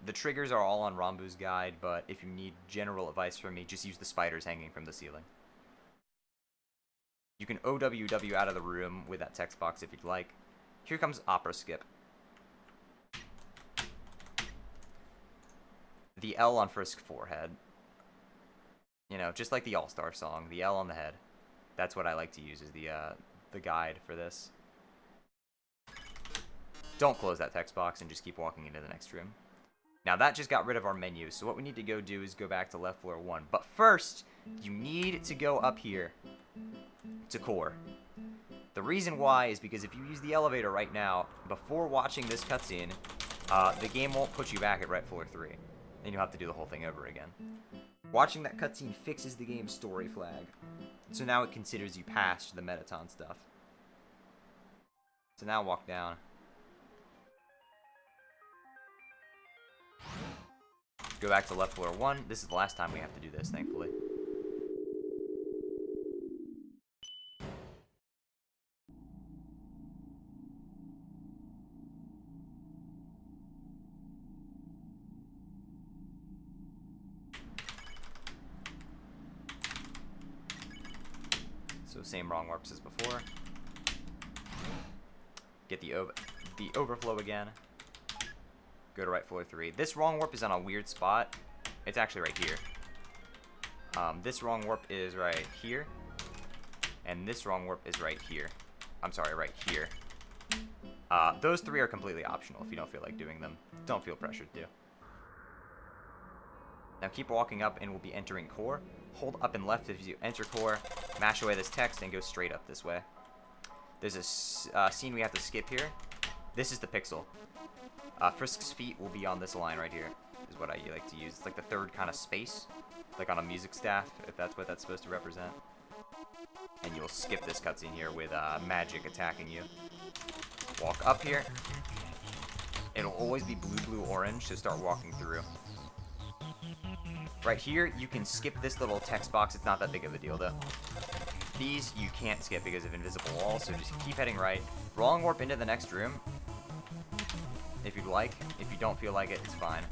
Speaker 1: The triggers are all on Rambu's guide, but if you need general advice from me, just use the spiders hanging from the ceiling. You can OWW out of the room with that text box if you'd like. Here comes Opera Skip. The L on Frisk's forehead. You know, just like the All-Star song, the L on the head. That's what I like to use as the guide for this. Don't close that text box and just keep walking into the next room. Now that just got rid of our menu, so what we need to go do is go back to left floor 1. But first, you need to go up here to core. The reason why is because if you use the elevator right now, before watching this cutscene, the game won't put you back at right floor 3. Then you'll have to do the whole thing over again. Watching that cutscene fixes the game's story flag. So now it considers you passed the Metaton stuff. So now walk down. Go back to left floor 1. This is the last time we have to do this, thankfully. So same wrong warps as before. Get the overflow again. Go to right floor 3. This wrong warp is on a weird spot. It's actually right here. This wrong warp is right here. And this wrong warp is right here. I'm sorry, right here. Those 3 are completely optional if you don't feel like doing them. Don't feel pressured to. Now keep walking up and we'll be entering core. Hold up and left as you enter core. Mash away this text and go straight up this way. There's a scene we have to skip here. This is the pixel. Frisk's feet will be on this line right here, is what I like to use. It's like the 3rd kind of space, like on a music staff, if that's what that's supposed to represent. And you'll skip this cutscene here with magic attacking you. Walk up here. It'll always be blue, blue, orange, so start walking through. Right here, you can skip this little text box. It's not that big of a deal, though. These you can't skip because of invisible walls, so just keep heading right. Wrong warp into the next room. If you'd like. If you don't feel like it, it's fine.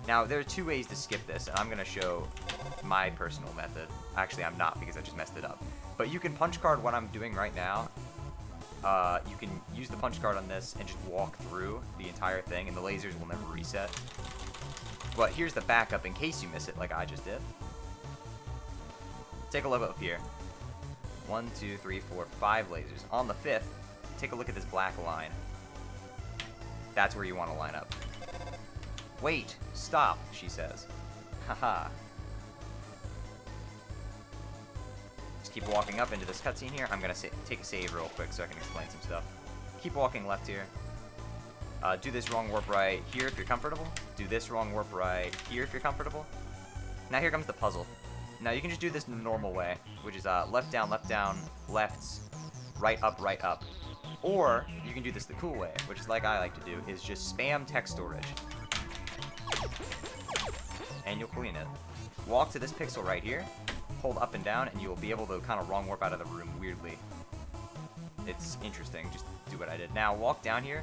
Speaker 1: Now, there are 2 ways to skip this, and I'm going to show my personal method. Actually, I'm not, because I just messed it up. But you can punch card what I'm doing right now. You can use the punch card on this and just walk through the entire thing, and the lasers will never reset. But here's the backup in case you miss it, like I just did. Take a look up here. 1, 2, 3, 4, 5 lasers. On the 5th, take a look at this black line. That's where you want to line up. Wait, stop, she says. Haha. Just keep walking up into this cutscene here. I'm going to take a save real quick so I can explain some stuff. Keep walking left here. Do this wrong warp right here if you're comfortable. Do this wrong warp right here if you're comfortable. Now here comes the puzzle. Now you can just do this in the normal way, which is left, down, left, right, up. Or you can do this the cool way, which is like I like to do, is just spam text storage. And you'll clean it. Walk to this pixel right here, hold up and down, and you'll be able to kind of wrong warp out of the room weirdly. It's interesting, just do what I did. Now walk down here.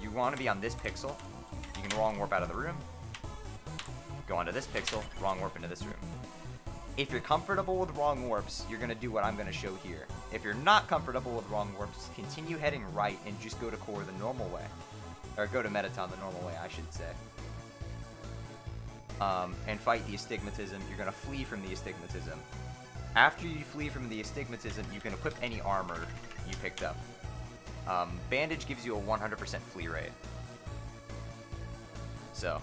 Speaker 1: You want to be on this pixel. You can wrong warp out of the room. Go onto this pixel, wrong warp into this room. If you're comfortable with wrong warps, you're going to do what I'm going to show here. If you're not comfortable with wrong warps, continue heading right and just go to core the normal way. Or go to Metaton the normal way, I should say. And fight the astigmatism. You're going to flee from the astigmatism. After you flee from the astigmatism, you can equip any armor you picked up. Bandage gives you a 100% flee rate. So,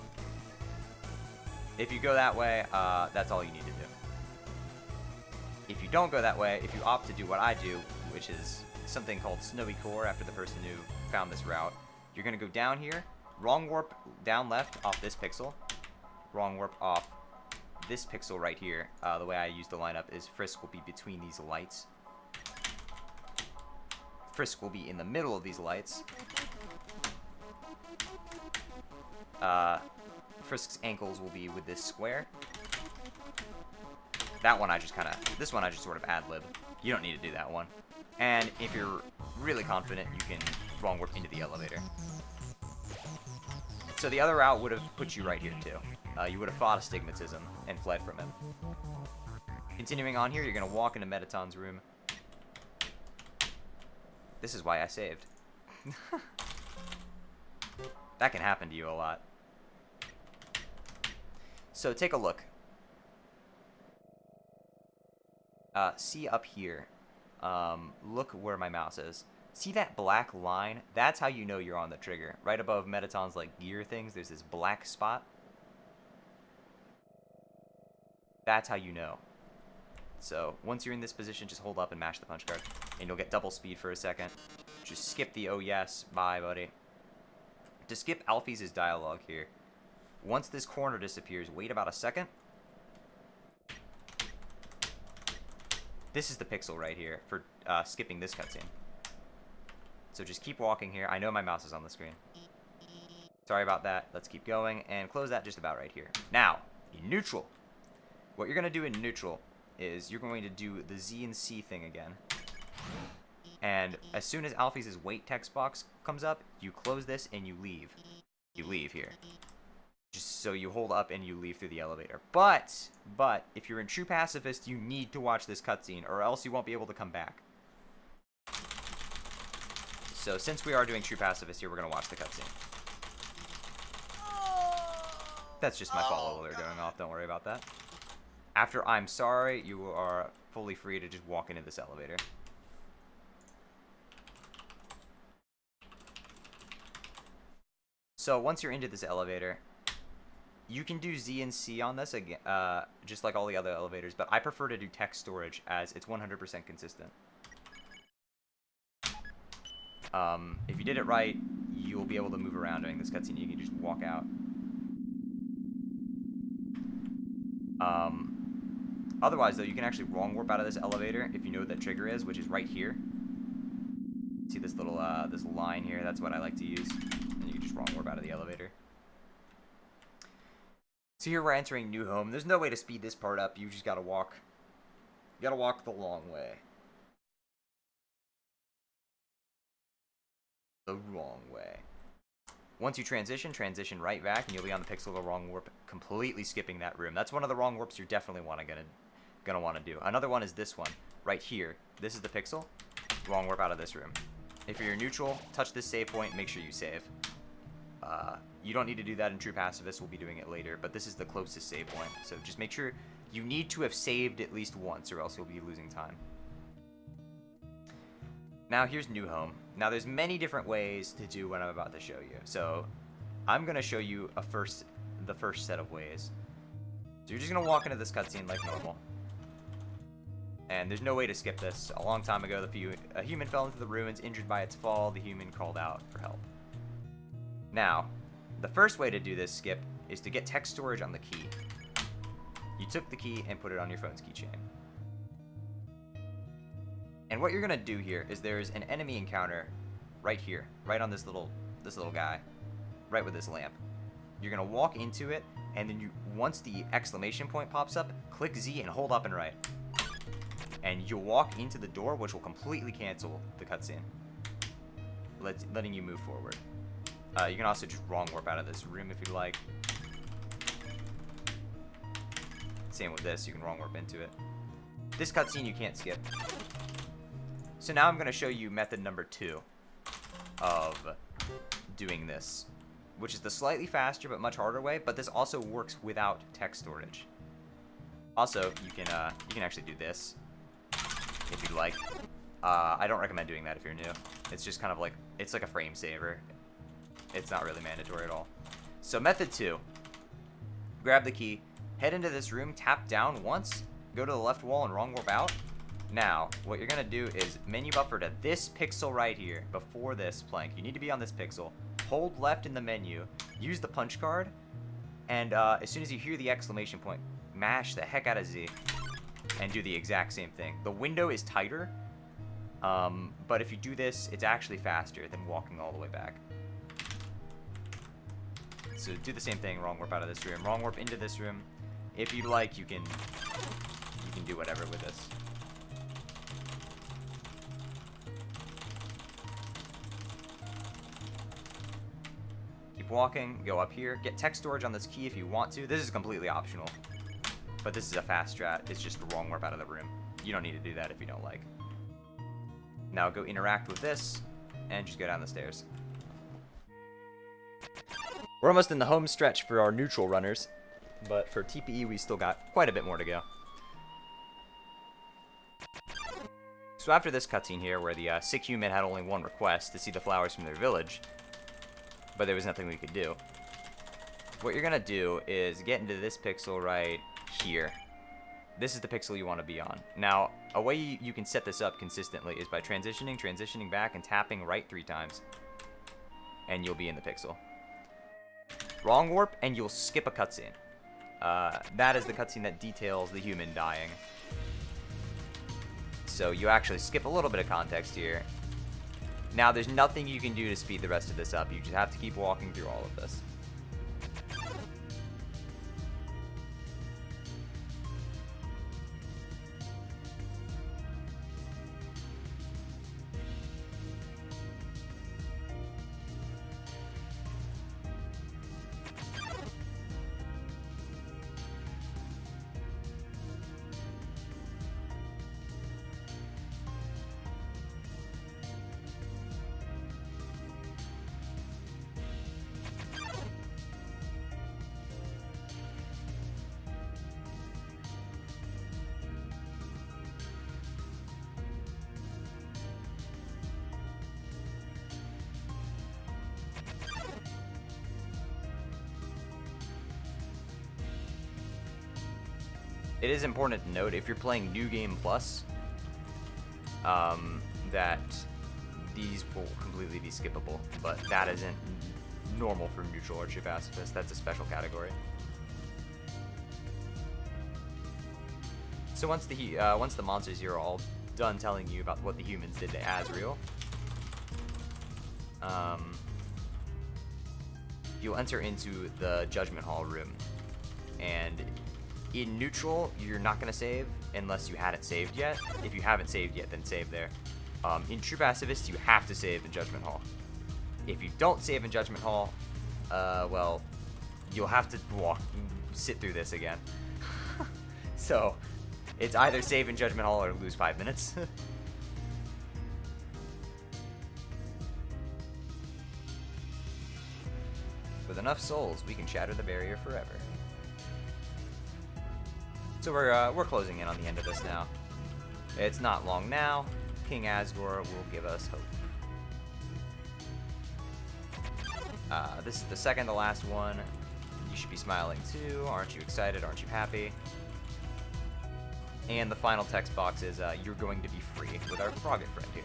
Speaker 1: if you go that way, that's all you need to do. If you don't go that way, if you opt to do what I do, which is something called Snowy Core after the person who found this route, you're going to go down here, wrong warp down left off this pixel, wrong warp off this pixel right here. The way I use the lineup is Frisk will be between these lights. Frisk will be in the middle of these lights. Frisk's ankles will be with this square. That one this one I just sort of ad-lib. You don't need to do that one. And if you're really confident, you can wrong warp into the elevator. So the other route would have put you right here too. You would have fought astigmatism and fled from him. Continuing on here, you're going to walk into Metaton's room. This is why I saved. That can happen to you a lot. So take a look. See up here. Look where my mouse is. See that black line? That's how you know you're on the trigger. Right above Metaton's like gear things, there's this black spot. That's how you know. So once you're in this position, just hold up and mash the punch card, and you'll get double speed for a second. Just skip the oh yes, bye buddy. To skip Alphys' dialogue here, once this corner disappears, wait about a second. This is the pixel right here for skipping this cutscene. So just keep walking here. I know my mouse is on the screen. Sorry about that. Let's keep going and close that just about right here. Now, in neutral. What you're going to do in neutral is you're going to do the Z and C thing again. And as soon as Alphys' wait text box comes up, you close this and you leave. You leave here. Just so you hold up and you leave through the elevator. But if you're in True Pacifist, you need to watch this cutscene, or else you won't be able to come back. So since we are doing True Pacifist here, we're going to watch the cutscene. That's just my follow alert going off. Don't worry about that. After I'm sorry, you are fully free to just walk into this elevator. So once you're into this elevator, you can do Z and C on this again, just like all the other elevators, but I prefer to do text storage as it's 100% consistent. If you did it right, you'll be able to move around during this cutscene. You can just walk out. Otherwise, though, you can actually wrong warp out of this elevator if you know what that trigger is, which is right here. See this little this line here? That's what I like to use. And you can just wrong warp out of the elevator. So here we're entering New Home. There's no way to speed this part up. You just gotta walk. You gotta walk the long way. The wrong way. Once you transition right back, and you'll be on the pixel of the wrong warp, completely skipping that room. That's one of the wrong warps you're definitely gonna want to do. Another one is this one, right here. This is the pixel. Wrong warp out of this room. If you're neutral, touch this save point, make sure you save. You don't need to do that in True Pacifist, we'll be doing it later, but this is the closest save point. So just make sure you need to have saved at least once, or else you'll be losing time. Now here's New Home. Now there's many different ways to do what I'm about to show you. So I'm going to show you the first set of ways. So you're just going to walk into this cutscene like normal. And there's no way to skip this. A long time ago, a human fell into the ruins, injured by its fall. The human called out for help. Now, the first way to do this skip is to get text storage on the key. You took the key and put it on your phone's keychain. And what you're gonna do here is there's an enemy encounter right here, right on this little guy, right with this lamp. You're gonna walk into it, and then once the exclamation point pops up, click Z and hold up and right. And you'll walk into the door, which will completely cancel the cutscene, letting you move forward. You can also just wrong warp out of this room if you'd like. Same with this, you can wrong warp into it. This cutscene you can't skip. So now I'm going to show you method number 2 of doing this, which is the slightly faster but much harder way, but this also works without text storage. Also, you can actually do this if you'd like. I don't recommend doing that if you're new. It's just kind of like, it's like a frame saver. It's not really mandatory at all. So method 2, grab the key, head into this room, tap down once, go to the left wall and wrong warp out. Now, what you're going to do is menu buffer to this pixel right here, before this plank. You need to be on this pixel. Hold left in the menu, use the punch card, and as soon as you hear the exclamation point, mash the heck out of Z, and do the exact same thing. The window is tighter, but if you do this, it's actually faster than walking all the way back. So do the same thing, wrong warp out of this room, wrong warp into this room. If you'd like, you can do whatever with this. Keep walking, go up here, get text storage on this key if you want to. This is completely optional, but this is a fast strat. It's just the wrong warp out of the room. You don't need to do that if you don't like. Now go interact with this, and just go down the stairs. We're almost in the home stretch for our neutral runners, but for TPE we still got quite a bit more to go. So after this cutscene here, where the sick human had only one request, to see the flowers from their village, but there was nothing we could do, what you're going to do is get into this pixel right here. This is the pixel you want to be on. Now, a way you can set this up consistently is by transitioning back, and tapping right 3 times. And you'll be in the pixel. Wrong warp, and you'll skip a cutscene. That is the cutscene that details the human dying. So you actually skip a little bit of context here. Now, there's nothing you can do to speed the rest of this up. You just have to keep walking through all of this. It is important to note, if you're playing New Game Plus, that these will completely be skippable, but that isn't normal for neutral or true pacifist. That's a special category. So once the monsters here are all done telling you about what the humans did to Azrael, you'll enter into the Judgment Hall room, and in neutral, you're not going to save unless you hadn't saved yet. If you haven't saved yet, then save there. In True Pacifist, you have to save in Judgment Hall. If you don't save in Judgment Hall, well, you'll have to sit through this again. So, it's either save in Judgment Hall or lose 5 minutes. With enough souls, we can shatter the barrier forever. So we're closing in on the end of this now. It's not long now. King Asgore will give us hope. This is the second to last one. You should be smiling too. Aren't you excited? Aren't you happy? And the final text box is, you're going to be free with our Frogget friend here.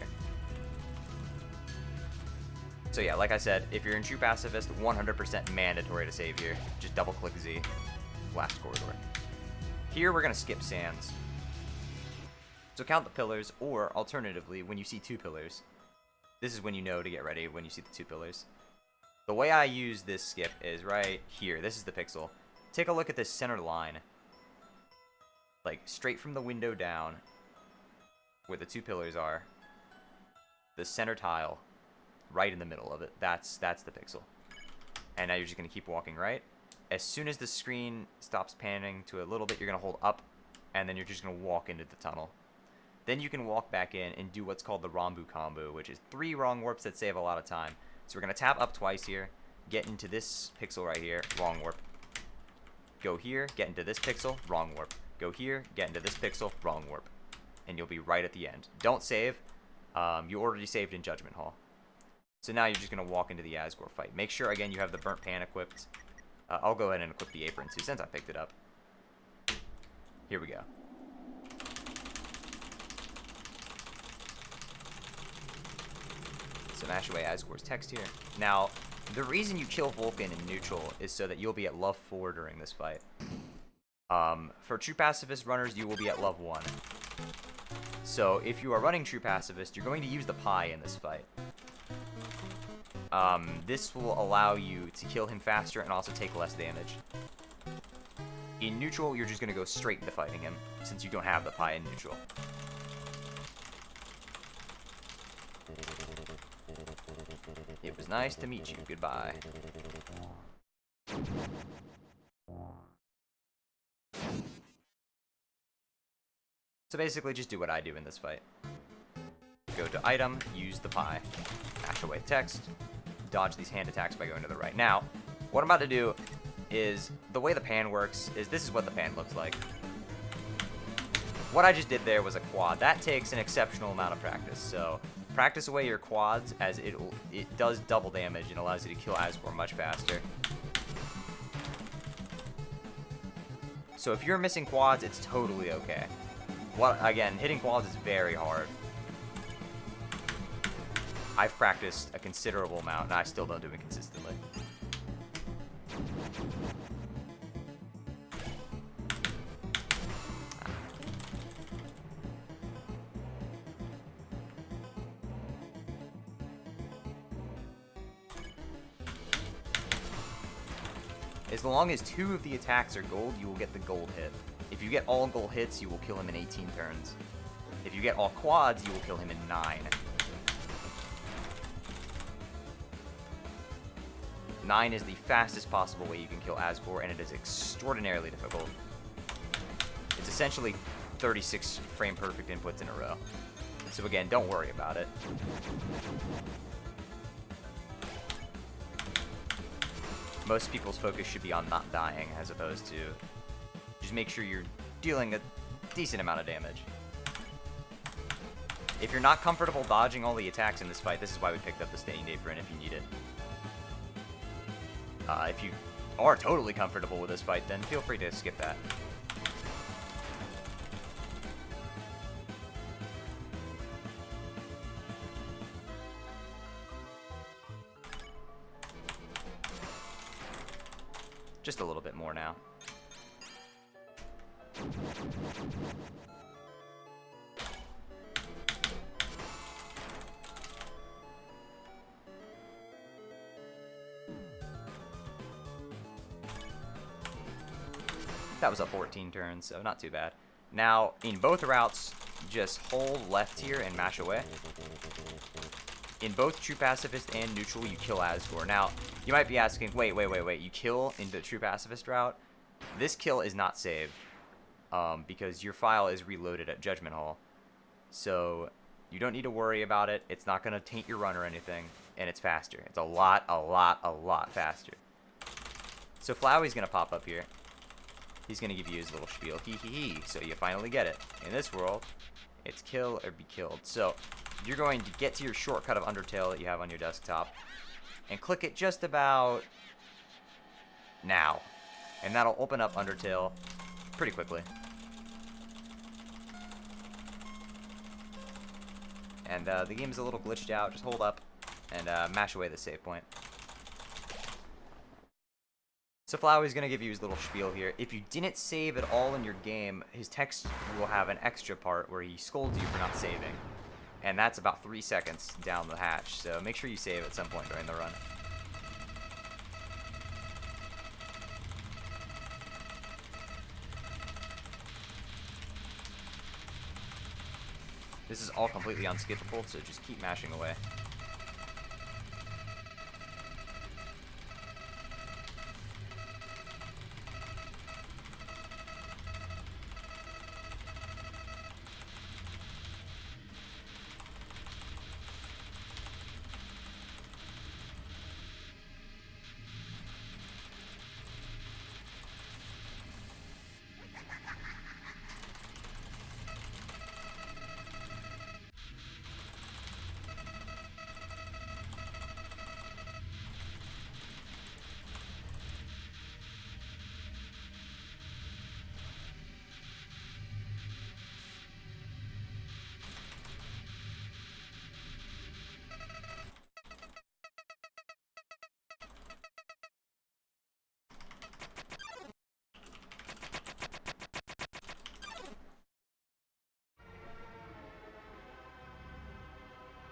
Speaker 1: So yeah, like I said, if you're in True Pacifist, 100% mandatory to save here. Just double click Z. Last corridor. Here we're going to skip sands. So count the pillars, or alternatively, when you see 2 pillars. This is when you know to get ready, when you see the 2 pillars. The way I use this skip is right here. This is the pixel. Take a look at this center line. Like, straight from the window down, where the 2 pillars are. The center tile, right in the middle of it. That's the pixel. And now you're just going to keep walking right. As soon as the screen stops panning to a little bit, you're going to hold up, and then you're just going to walk into the tunnel. Then you can walk back in and do what's called the Rambu combo, which is 3 wrong warps that save a lot of time. So we're going to tap up twice here, get into this pixel right here, wrong warp. Go here, get into this pixel, wrong warp. Go here, get into this pixel, wrong warp. And you'll be right at the end. Don't save. You already saved in Judgment Hall. So now you're just going to walk into the Asgore fight. Make sure, again, you have the Burnt Pan equipped. I'll go ahead and equip the apron too, since I picked it up. Here we go. So mash away Asgore's text here. Now, the reason you kill Vulcan in neutral is so that you'll be at level 4 during this fight. For True Pacifist runners, you will be at level 1. So if you are running True Pacifist, you're going to use the pie in this fight. This will allow you to kill him faster and also take less damage. In neutral, you're just going to go straight into fighting him, since you don't have the pie in neutral. It was nice to meet you. Goodbye. So basically, just do what I do in this fight. Go to item, use the pie, mash away text, dodge these hand attacks by going to the right. Now, what I'm about to do is, the way the pan works is this is what the pan looks like. What I just did there was a quad. That takes an exceptional amount of practice, so practice away your quads as it does double damage and allows you to kill Asgore much faster. So if you're missing quads, it's totally okay. Again, hitting quads is very hard. I've practiced a considerable amount, and I still don't do it consistently. As long as 2 of the attacks are gold, you will get the gold hit. If you get all gold hits, you will kill him in 18 turns. If you get all quads, you will kill him in 9. 9 is the fastest possible way you can kill Asgore, and it is extraordinarily difficult. It's essentially 36 frame perfect inputs in a row. So again, don't worry about it. Most people's focus should be on not dying, as opposed to just make sure you're dealing a decent amount of damage. If you're not comfortable dodging all the attacks in this fight, this is why we picked up the Stained Apron if you need it. If you are totally comfortable with this fight, then feel free to skip that. Just a little bit more now. That was a 14 turns, so not too bad. Now, in both routes, just hold left here and mash away. In both True Pacifist and Neutral, you kill Asgore. Now, you might be asking, wait, you kill in the True Pacifist route? This kill is not saved, because your file is reloaded at Judgment Hall. So, you don't need to worry about it. It's not going to taint your run or anything, and it's faster. It's a lot faster. So, Flowey's going to pop up here. He's going to give you his little spiel, hee hee hee, so you finally get it. In this world, it's kill or be killed. So, you're going to get to your shortcut of Undertale that you have on your desktop, and click it just about now. And that'll open up Undertale pretty quickly. And the game is a little glitched out. Just hold up and mash away the save point. So Flowey's going to give you his little spiel here. If you didn't save at all in your game, his text will have an extra part where he scolds you for not saving. And that's about 3 seconds down the hatch, so make sure you save at some point during the run. This is all completely unskippable, so just keep mashing away.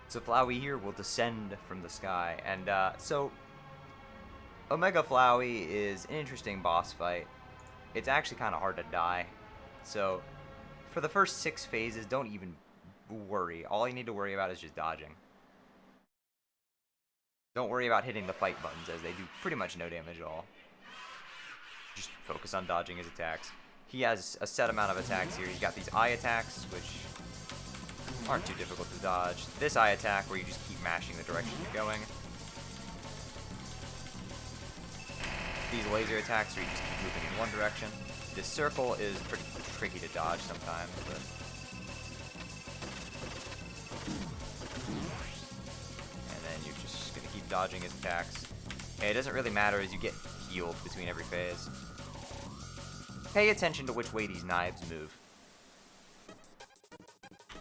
Speaker 1: So Flowey here will descend from the sky, and so Omega Flowey is an interesting boss fight. It's actually kind of hard to die, so for the first 6 phases, don't even worry. All you need to worry about is just dodging. Don't worry about hitting the fight buttons, as they do pretty much no damage at all. Just focus on dodging his attacks. he has a set amount of attacks here. He's got these eye attacks, which aren't too difficult to dodge. This eye attack, where you just keep mashing the direction you're going. These laser attacks, where you just keep moving in one direction. This circle is pretty tricky to dodge sometimes, but... And then you're just going to keep dodging his attacks. And it doesn't really matter as you get healed between every phase. Pay attention to which way these knives move.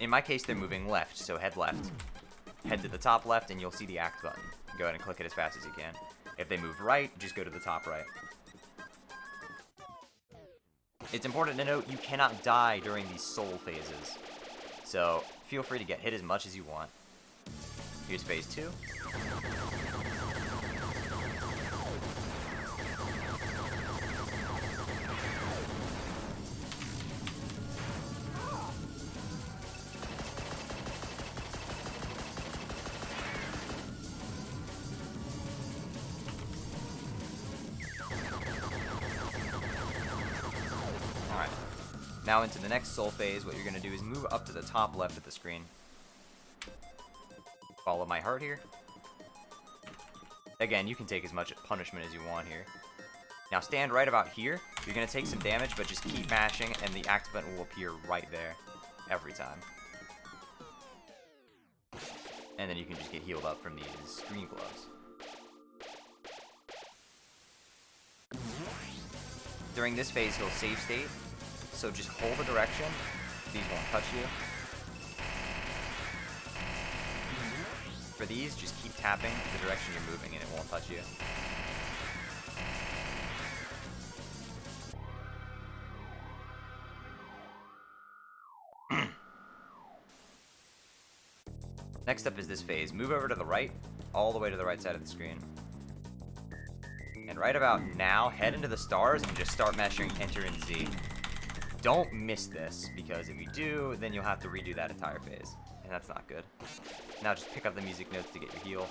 Speaker 1: In my case, they're moving left, so head left. Head to the top left, and you'll see the act button. Go ahead and click it as fast as you can. If they move right, just go to the top right. It's important to note you cannot die during these soul phases. So, feel free to get hit as much as you want. Here's phase 2. Now into the next soul phase, what you're going to do is move up to the top left of the screen. Follow my heart here. Again, you can take as much punishment as you want here. Now stand right about here. You're going to take some damage, but just keep mashing, and the act button will appear right there every time. And then you can just get healed up from these screen glows. During this phase, he'll save state. So just hold the direction. These won't touch you. For these, just keep tapping the direction you're moving and it won't touch you. Next up is this phase. Move over to the right, all the way to the right side of the screen. And right about now, head into the stars and just start mashing Enter and Z. Don't miss this, because if you do, then you'll have to redo that entire phase. And that's not good. Now just pick up the music notes to get your heal.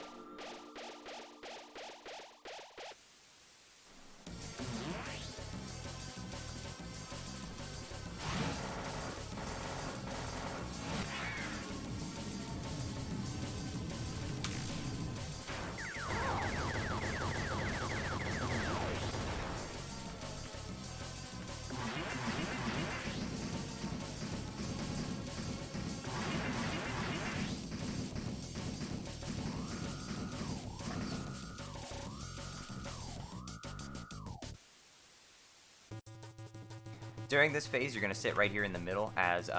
Speaker 1: During this phase, you're going to sit right here in the middle, as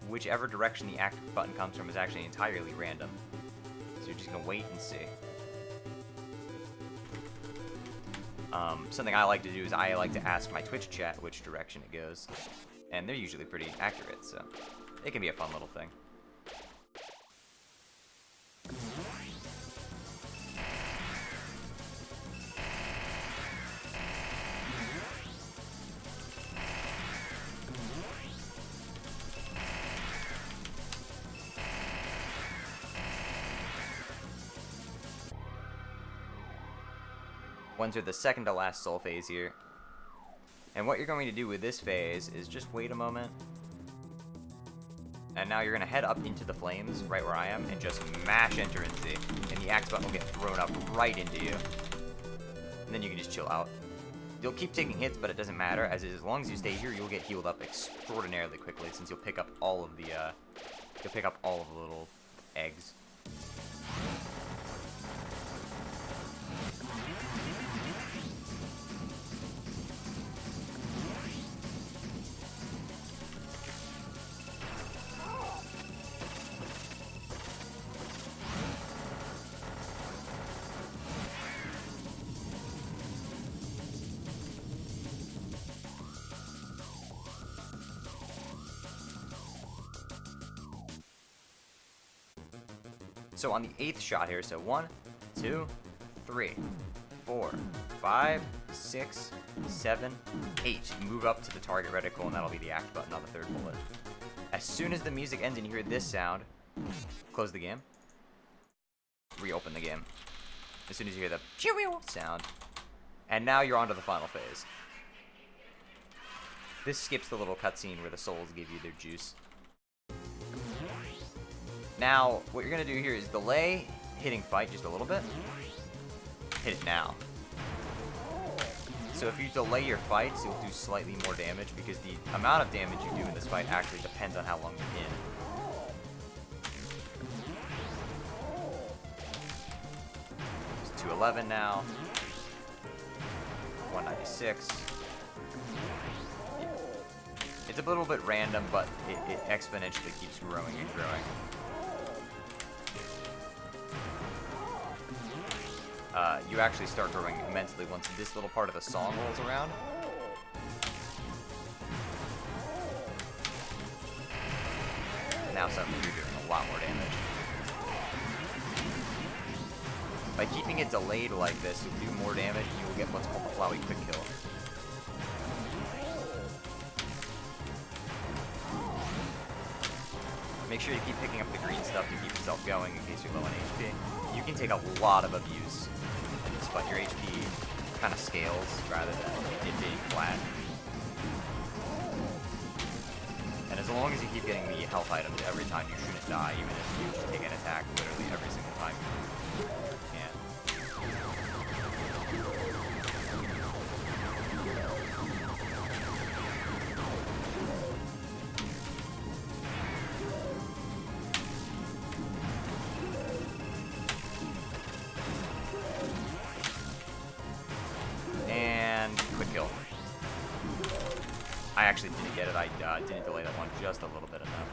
Speaker 1: whichever direction the act button comes from is actually entirely random. So you're just going to wait and see. Something I like to do is I like to ask my Twitch chat which direction it goes. And they're usually pretty accurate, so it can be a fun little thing. Enter the second to last soul phase here. And what you're going to do with this phase is just wait a moment. And now you're going to head up into the flames, right where I am, and just mash Enter and Z. And the axe button will get thrown up right into you. And then you can just chill out. You'll keep taking hits, but it doesn't matter, as long as you stay here, you'll get healed up extraordinarily quickly, since you'll pick up all of the, little eggs. So on the 8th shot here, so 1, 2, 3, 4, 5, 6, 7, 8. Move up to the target reticle, and that'll be the act button on the 3rd bullet. As soon as the music ends and you hear this sound, close the game, reopen the game. As soon as you hear the sound, and now you're on to the final phase. This skips the little cutscene where the souls give you their juice. Now, what you're going to do here is delay hitting fight just a little bit. Hit it now. So if you delay your fights, you'll do slightly more damage because the amount of damage you do in this fight actually depends on how long you're in. It's 211 now. 196. It's a little bit random, but it exponentially keeps growing and growing. You actually start growing immensely once this little part of the song rolls around. Now suddenly you're doing a lot more damage. By keeping it delayed like this, you'll do more damage and you will get what's called the Flowey Quick Kill. Make sure you keep picking up the green stuff to keep yourself going in case you're low on HP. You can take a lot of abuse, but your HP kind of scales rather than it being flat. And as long as you keep getting the health items every time, you shouldn't die, even if you take an attack literally every single time you can. Quick kill. I actually didn't get it. I didn't delay that one just a little bit enough.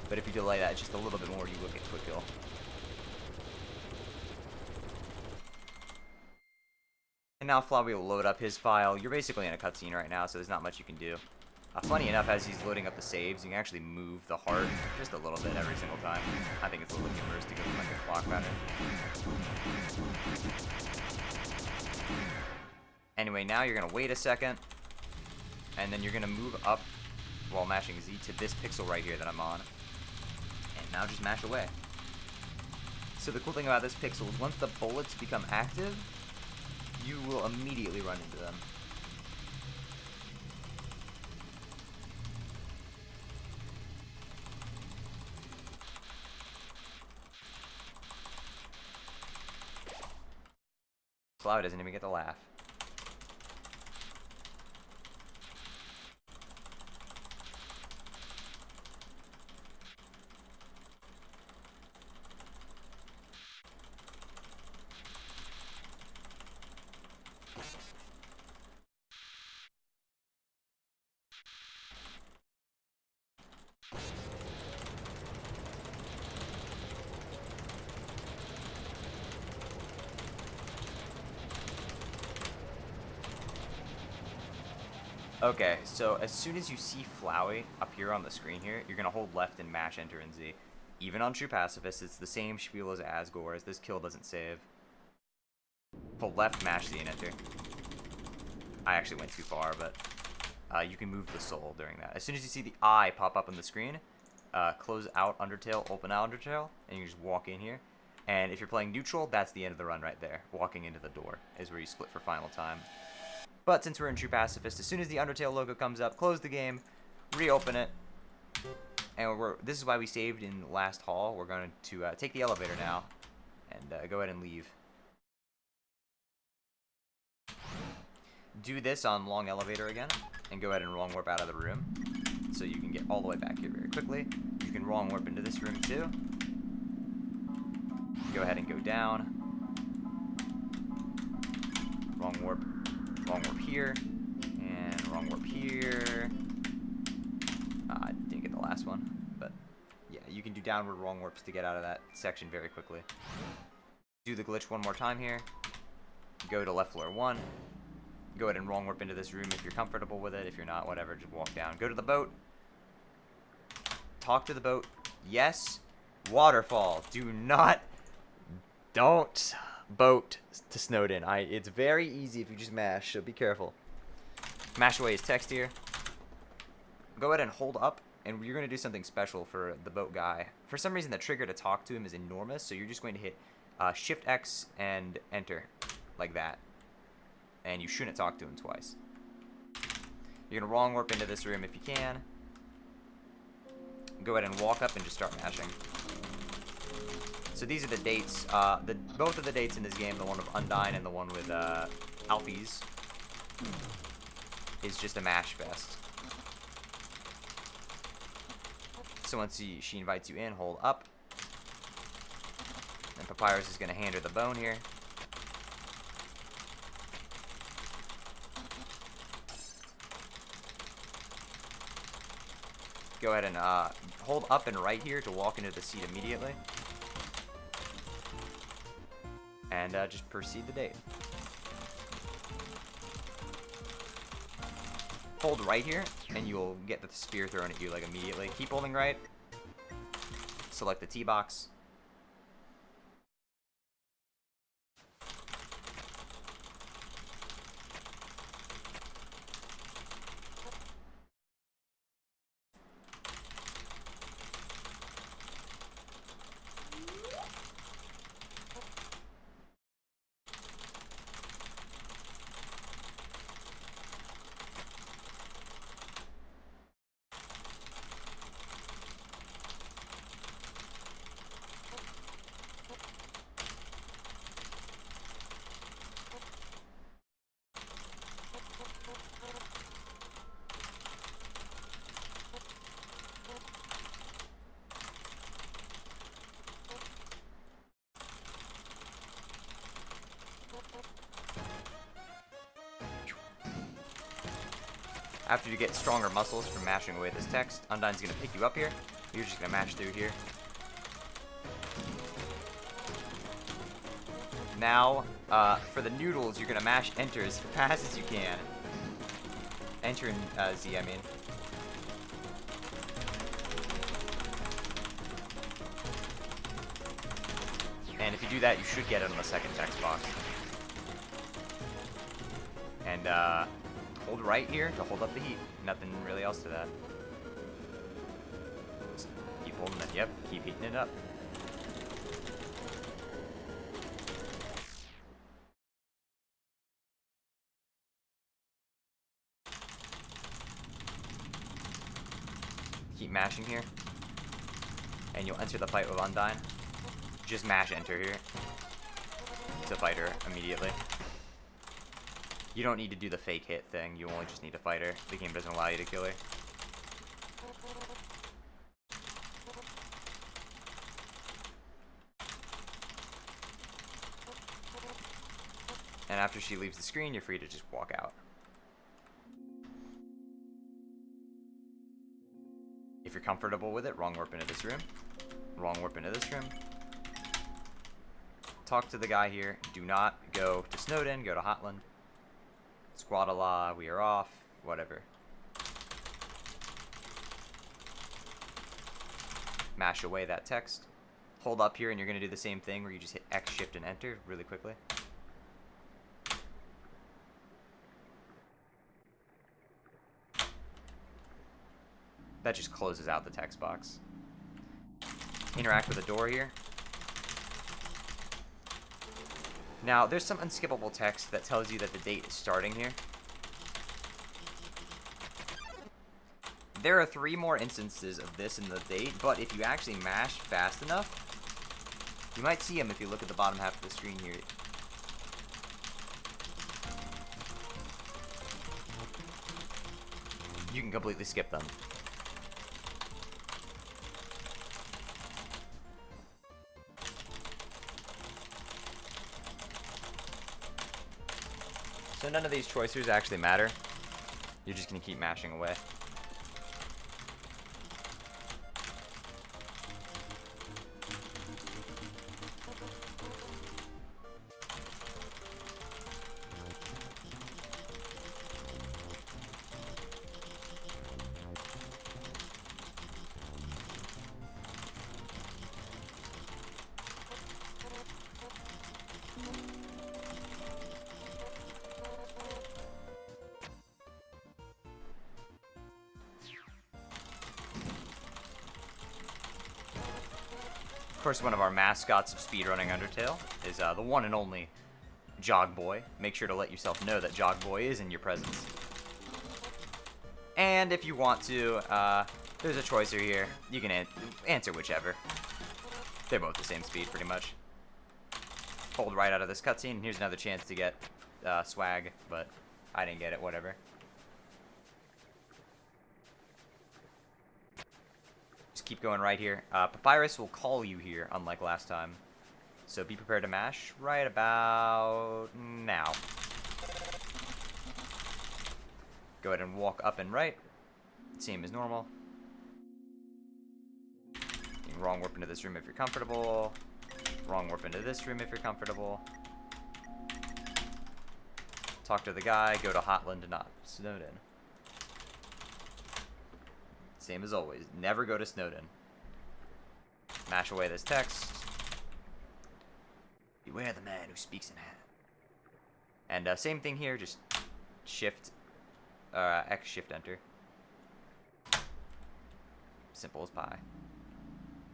Speaker 1: But if you delay that just a little bit more, you will get quick kill. And now Flowey will load up his file. You're basically in a cutscene right now, so there's not much you can do. Funny enough, as he's loading up the saves, you can actually move the heart just a little bit every single time. I think it's a little humorous to give him like a clock pattern. Anyway, now you're going to wait a second, and then you're going to move up while mashing Z to this pixel right here that I'm on. And now just mash away. So the cool thing about this pixel is once the bullets become active, you will immediately run into them. Flowey doesn't even get to laugh. Okay, so as soon as you see Flowey up here on the screen here, you're going to hold left and mash enter and Z. Even on True Pacifist, it's the same spiel as Asgore, as this kill doesn't save. Hold left, mash Z and enter. I actually went too far, but you can move the soul during that. As soon as you see the eye pop up on the screen, close out Undertale, open out Undertale, and you just walk in here. And if you're playing neutral, that's the end of the run right there. Walking into the door is where you split for final time. But since we're in True Pacifist, as soon as the Undertale logo comes up, close the game, reopen it, and this is why we saved in the last hall. We're going to take the elevator now and go ahead and leave. Do this on long elevator again, and go ahead and wrong warp out of the room, so you can get all the way back here very quickly. You can wrong warp into this room too. Go ahead and go down. Wrong warp here, and wrong warp here. I didn't get the last one, but yeah, you can do downward wrong warps to get out of that section very quickly. Do the glitch one more time here. Go to left floor 1. Go ahead and wrong warp into this room if you're comfortable with it. If you're not, whatever, just walk down. Go to the boat. Talk to the boat. Yes. Waterfall. Don't boat to Snowden. It's very easy if you just mash, so be careful. Mash away his text here. Go ahead and hold up, and you're going to do something special for the boat guy. For some reason, the trigger to talk to him is enormous, so you're just going to hit Shift X and enter, like that. And you shouldn't talk to him twice. You're going to wrong warp into this room if you can. Go ahead and walk up and just start mashing. So these are the dates. Both of the dates in this game, the one with Undyne and the one with Alphys, is just a mash fest. So once she invites you in, hold up. And Papyrus is going to hand her the bone here. Go ahead and hold up and right here to walk into the seat immediately. And just proceed the date. Hold right here, and you'll get the spear thrown at you like immediately. Keep holding right. Select the T box. After you get stronger muscles from mashing away this text, Undyne's going to pick you up here. You're just going to mash through here. Now, for the noodles, you're going to mash enter as fast as you can. Enter in Z, I mean. And if you do that, you should get it on the second text box. And, hold right here to hold up the heat. Nothing really else to that. Just keep holding it. Yep, keep heating it up. Keep mashing here. And you'll enter the fight with Undyne. Just mash enter here to fight her immediately. You don't need to do the fake hit thing, you only just need to fight her. The game doesn't allow you to kill her. And after she leaves the screen, you're free to just walk out. If you're comfortable with it, wrong warp into this room. Wrong warp into this room. Talk to the guy here. Do not go to Snowden, go to Hotland. Squad-a-la, we are off, whatever. Mash away that text. Hold up here and you're going to do the same thing where you just hit X, Shift, and Enter really quickly. That just closes out the text box. Interact with the door here. Now, there's some unskippable text that tells you that the date is starting here. There are 3 more instances of this in the date, but if you actually mash fast enough, you might see them if you look at the bottom half of the screen here. You can completely skip them. So none of these choices actually matter. You're just going to keep mashing away. Of course, one of our mascots of speedrunning Undertale is the one and only Jog Boy. Make sure to let yourself know that Jog Boy is in your presence. And if you want to, there's a choice here. You can answer whichever. They're both the same speed, pretty much. Pulled right out of this cutscene. Here's another chance to get swag, but I didn't get it, whatever. Just keep going right here. Papyrus will call you here, unlike last time. So be prepared to mash right about now. Go ahead and walk up and right. Same as normal. You can wrong warp into this room if you're comfortable. Wrong warp into this room if you're comfortable. Talk to the guy. Go to Hotland, not Snowden. Same as always. Never go to Snowden. Mash away this text. Beware the man who speaks in hat. And same thing here. Just shift, X shift enter. Simple as pie.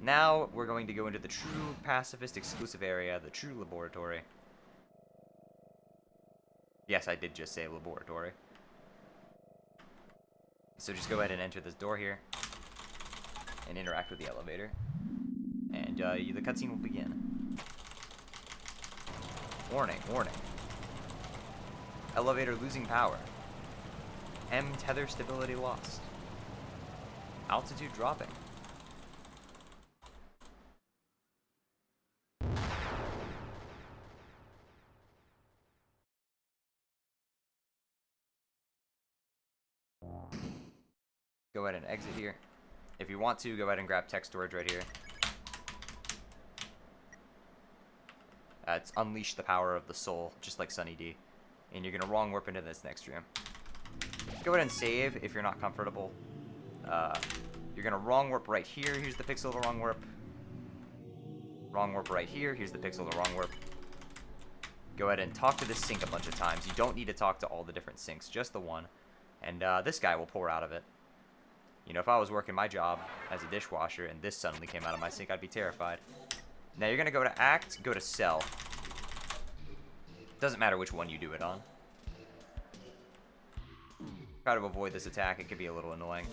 Speaker 1: Now we're going to go into the true pacifist exclusive area, the true laboratory. Yes, I did just say laboratory. So just go ahead and enter this door here and interact with the elevator. And the cutscene will begin. Warning, warning. Elevator losing power. M tether stability lost. Altitude dropping. Go ahead and exit here. If you want to, go ahead and grab tech storage right here. It's unleash the power of the soul, just like Sunny D. And you're gonna wrong warp into this next room. Go ahead and save if you're not comfortable. You're gonna wrong warp right here. Here's the pixel to wrong warp. Wrong warp right here. Here's the pixel to wrong warp. Go ahead and talk to this sink a bunch of times. You don't need to talk to all the different sinks, just the one. And this guy will pour out of it. You know, if I was working my job as a dishwasher and this suddenly came out of my sink, I'd be terrified. Now you're gonna go to act, go to sell. Doesn't matter which one you do it on. Try to avoid this attack, it could be a little annoying.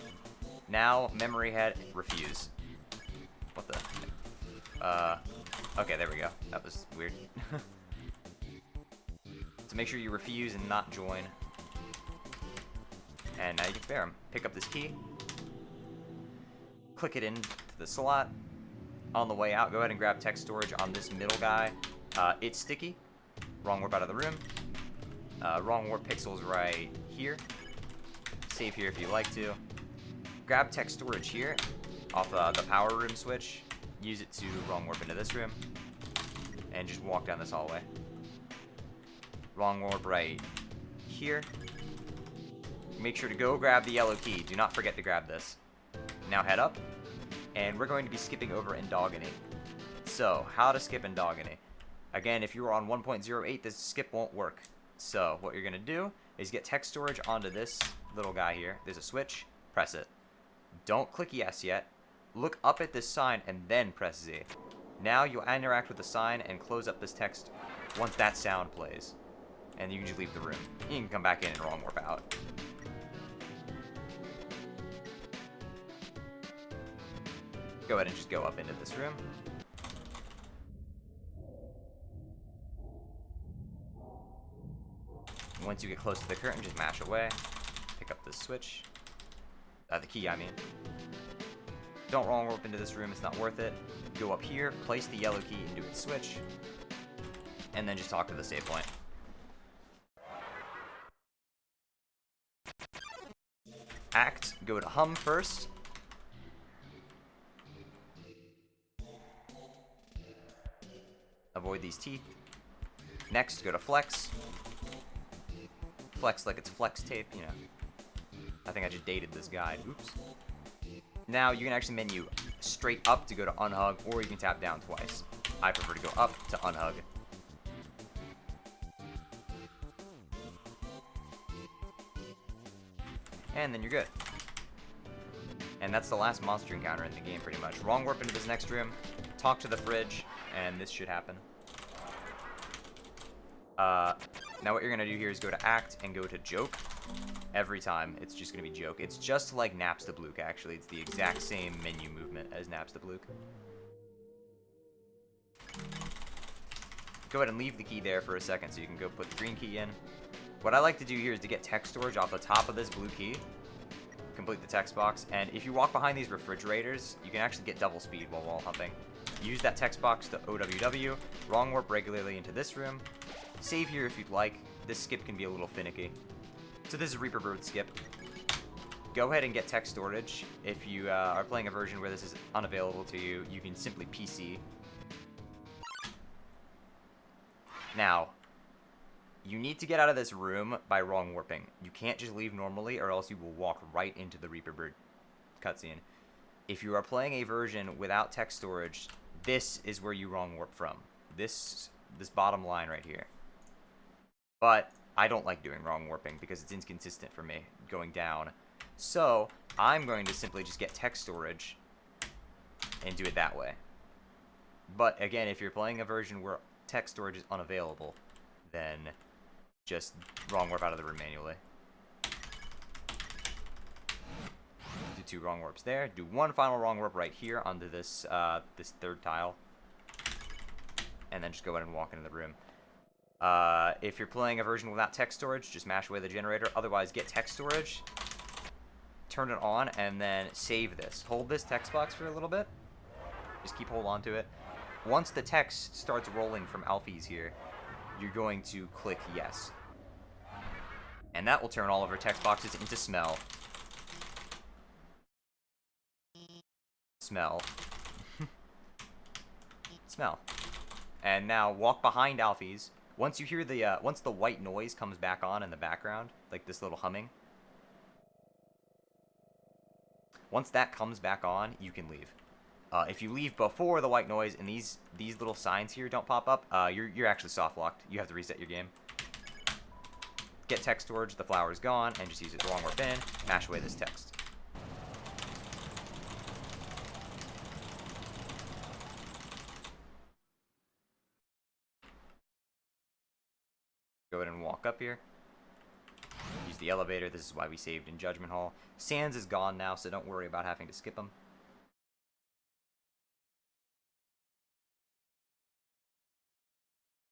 Speaker 1: Now, memory head, refuse. What the? Okay, there we go. That was weird. So make sure you refuse and not join. And now you can spare him. Pick up this key. Click it into the slot. On the way out, go ahead and grab tech storage on this middle guy. It's sticky. Wrong warp out of the room. Wrong warp pixels right here. Save here if you like to. Grab tech storage here off the power room switch. Use it to wrong warp into this room. And just walk down this hallway. Wrong warp right here. Make sure to go grab the yellow key. Do not forget to grab this. Now head up. And we're going to be skipping over endogeny. So, how to skip endogeny. Again, if you were on 1.08, this skip won't work. So, what you're going to do is get tech storage onto this little guy here. There's a switch. Press it. Don't click yes yet. Look up at this sign and then press Z. Now you'll interact with the sign and close up this text once that sound plays. And you can just leave the room. You can come back in and wrong warp out. Go ahead and just go up into this room. Once you get close to the curtain, just mash away. Pick up the switch. The key, I mean. Don't wrong warp into this room, it's not worth it. Go up here, place the yellow key into its switch, and then just talk to the save point. Act, go to hum first. Avoid these teeth. Next, go to flex. Flex like it's flex tape, you know. I think I just dated this guide. Oops. Now you can actually menu straight up to go to unhug, or you can tap down twice. I prefer to go up to unhug. And then you're good. And that's the last monster encounter in the game, pretty much. Wrong warp into this next room, talk to the fridge, and this should happen. Now what you're going to do here is go to Act and go to Joke. Every time, it's just going to be Joke. It's just like Naps the Blook, actually. It's the exact same menu movement as Naps the Blook. Go ahead and leave the key there for a second so you can go put the green key in. What I like to do here is to get text storage off the top of this blue key. Complete the text box, and if you walk behind these refrigerators, you can actually get double speed while wall hopping. Use that text box to OWW, wrong warp regularly into this room. Save here if you'd like. This skip can be a little finicky. So this is Reaper Bird skip. Go ahead and get text storage. If you are playing a version where this is unavailable to you, you can simply PC. Now, you need to get out of this room by wrong warping. You can't just leave normally, or else you will walk right into the Reaper Bird cutscene. If you are playing a version without text storage, this is where you wrong warp from. This bottom line right here. But I don't like doing wrong warping because it's inconsistent for me going down. So I'm going to simply just get text storage and do it that way. But again, if you're playing a version where text storage is unavailable, then just wrong warp out of the room manually. Do 2 wrong warps there. Do 1 final wrong warp right here onto this this third tile, and then just go ahead and walk into the room. If you're playing a version without text storage, just mash away the generator. Otherwise, get text storage, turn it on, and then save this. Hold this text box for a little bit. Just keep hold on to it. Once the text starts rolling from Alfie's here, you're going to click yes. And that will turn all of our text boxes into smell. Smell. Smell. And now walk behind Alfie's. Once you hear the once the white noise comes back on in the background, like this little humming. Once that comes back on, you can leave. If you leave before the white noise and these little signs here don't pop up, you're actually soft locked. You have to reset your game. Get text storage, the flower is gone, and just use it the wrong warp in, mash away this text. Go ahead and walk up here. Use the elevator. This is why we saved in Judgment Hall. Sans is gone now, so don't worry about having to skip them.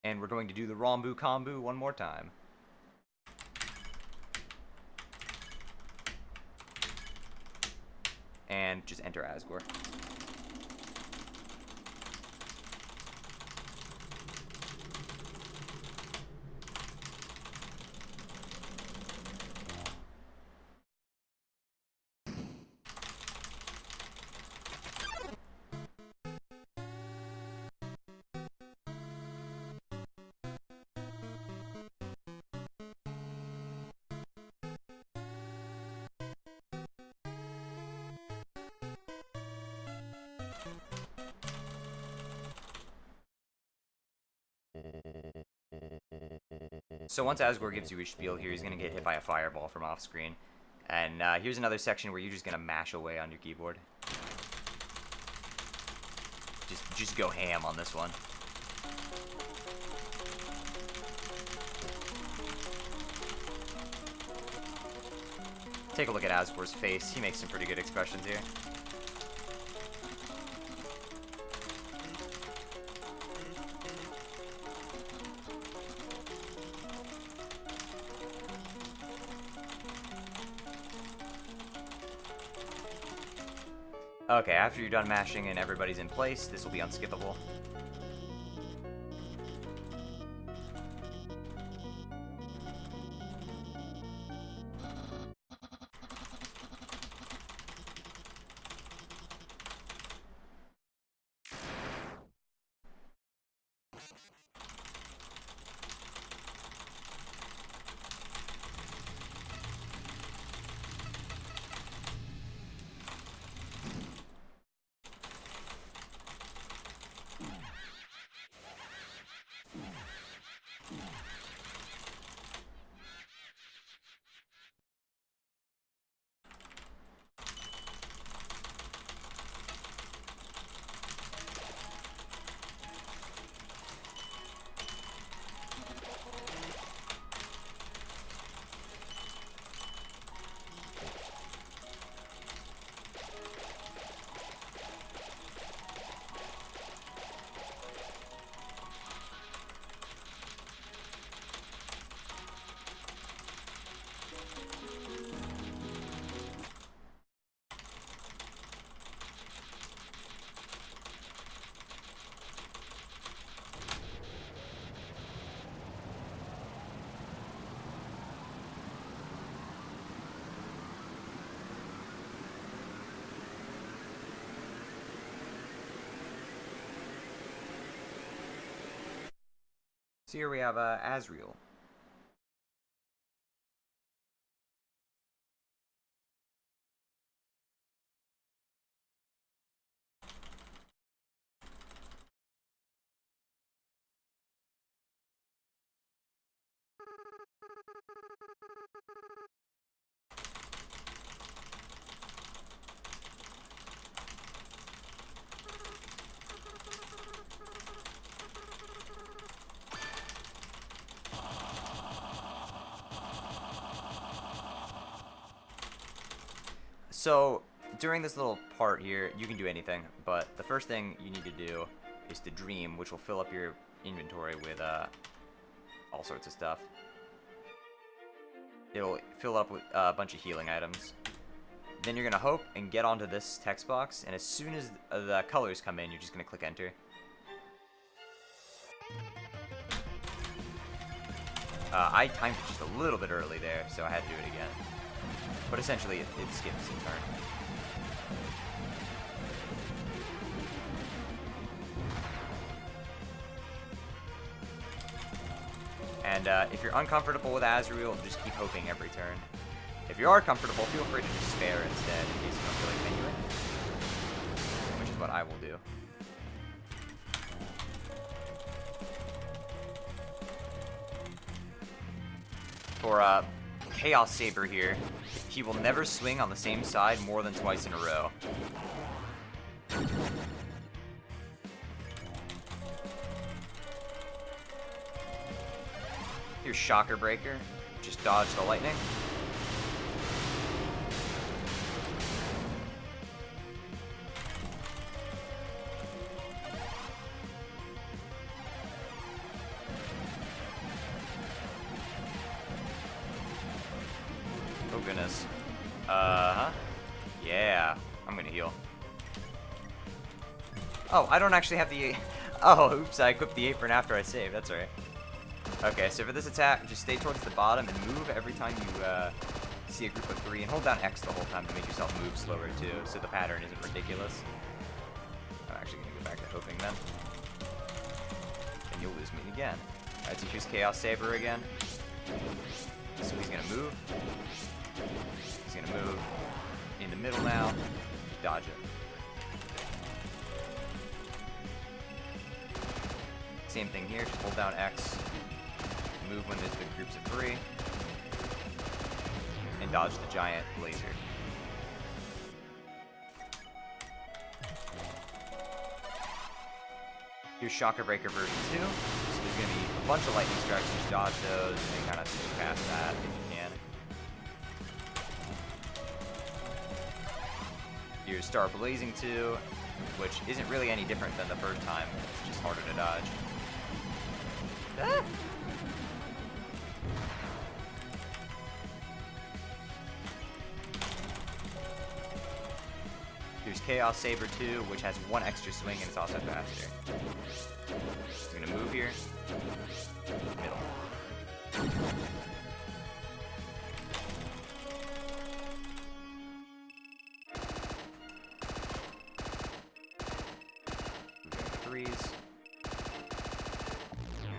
Speaker 1: And we're going to do the Rombu Kombu one more time. And just enter Asgore. So once Asgore gives you a spiel here, he's going to get hit by a fireball from off screen. And here's another section where you're just going to mash away on your keyboard. Just go ham on this one. Take a look at Asgore's face. He makes some pretty good expressions here. Okay, after you're done mashing and everybody's in place, this will be unskippable. So here we have Azrael. So, during this little part here, you can do anything, but the first thing you need to do is to dream, which will fill up your inventory with all sorts of stuff. It'll fill up with a bunch of healing items. Then you're going to hope and get onto this text box, and as soon as the colors come in, you're just going to click enter. I timed it just a little bit early there, so I had to do it again. But essentially, it skips a turn. And if you're uncomfortable with Azrael, just keep hoping every turn. If you are comfortable, feel free to just spare instead in case you don't feel like menuing. Which is what I will do. For Chaos Saber here, he will never swing on the same side more than twice in a row. Here's Shocker Breaker. Just dodge the lightning. Oh goodness. Yeah. I'm gonna heal. Oh, I don't actually have the... Oh, oops, I equipped the apron after I saved. That's alright. Okay, so for this attack, just stay towards the bottom and move every time you see a group of 3, and hold down X the whole time to make yourself move slower too, so the pattern isn't ridiculous. I'm actually gonna go back to hoping then. And you'll lose me again. Alright, so here's Chaos Saber again. So he's gonna move. He's gonna move in the middle now. Dodge it. Same thing here, just hold down X. Move when there's big groups of 3. And dodge the giant laser. Here's Shocker Breaker version 2. So there's going to be a bunch of lightning strikes. Just dodge those and then kind of sneak past that if you can. Here's Star Blazing 2, which isn't really any different than the first time. It's just harder to dodge. Ah! Here's Chaos Saber 2, which has 1 extra swing and it's also faster. I'm gonna move here. Middle. Moving 3s.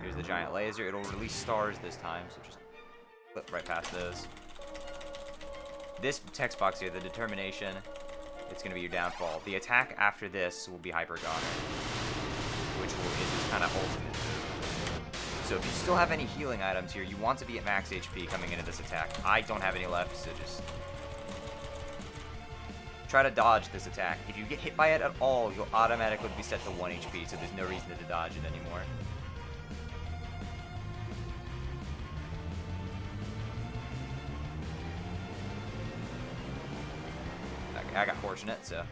Speaker 1: Here's the giant laser. It'll release stars this time, so just flip right past those. This text box here, the determination, it's going to be your downfall. The attack after this will be Hyper Goner, which is his kind of ultimate move. So if you still have any healing items here, you want to be at max HP coming into this attack. I don't have any left, so just try to dodge this attack. If you get hit by it at all, you'll automatically be set to 1 HP, so there's no reason to dodge it anymore. I got fortunate, so.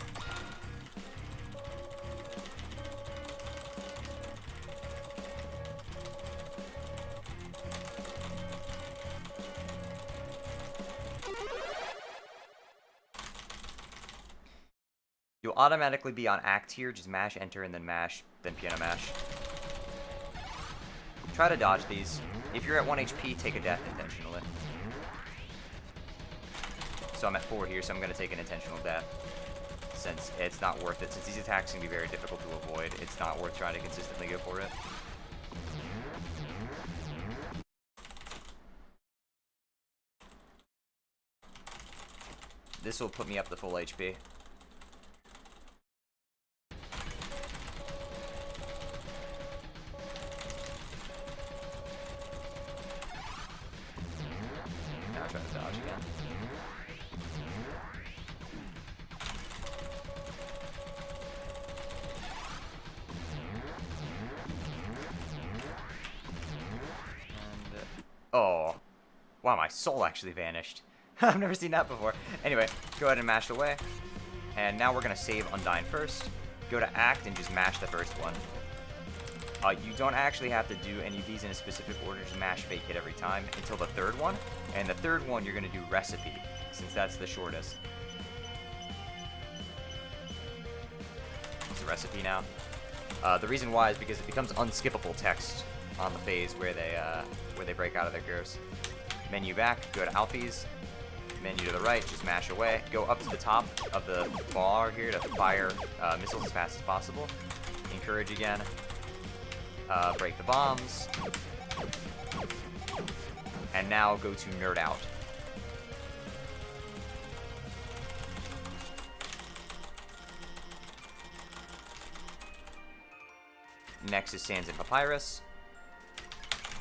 Speaker 1: You'll automatically be on Act here, just mash enter and then mash, then piano mash. Try to dodge these. If you're at 1 HP, take a death intentionally. So I'm at 4 here, so I'm going to take an intentional death, since it's not worth it. Since these attacks can be very difficult to avoid, it's not worth trying to consistently go for it. This will put me up to full HP. Now try to dodge again. Oh. Wow, my soul actually vanished. I've never seen that before. Anyway, go ahead and mash away. And now we're going to save Undyne first. Go to Act and just mash the first one. You don't actually have to do any of these in a specific order. Just mash Fake Hit every time until the third one. And the third one, you're going to do Recipe, since that's the shortest. It's a Recipe now. The reason why is because it becomes unskippable text on the phase where they break out of their curse. Menu back, go to Alphys. Menu to the right, just mash away. Go up to the top of the bar here to fire missiles as fast as possible. Encourage again. Break the bombs. And now go to Nerd Out. Next is Sands and Papyrus.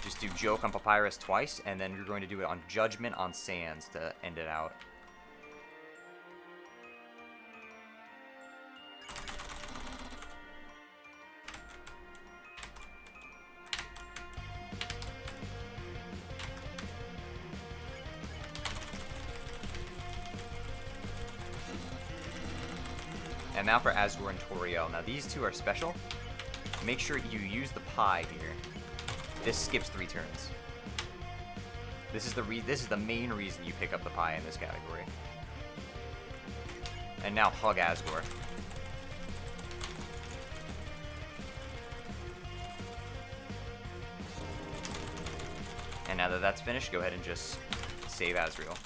Speaker 1: Just do Joke on Papyrus twice, and then you're going to do it on Judgment on Sands to end it out. And now for Asgore and Toriel. Now these two are special. Make sure you use the pie here. This skips 3 turns. This is the main reason you pick up the pie in this category. And now hug Asgore. And now that that's finished, go ahead and just save Asriel.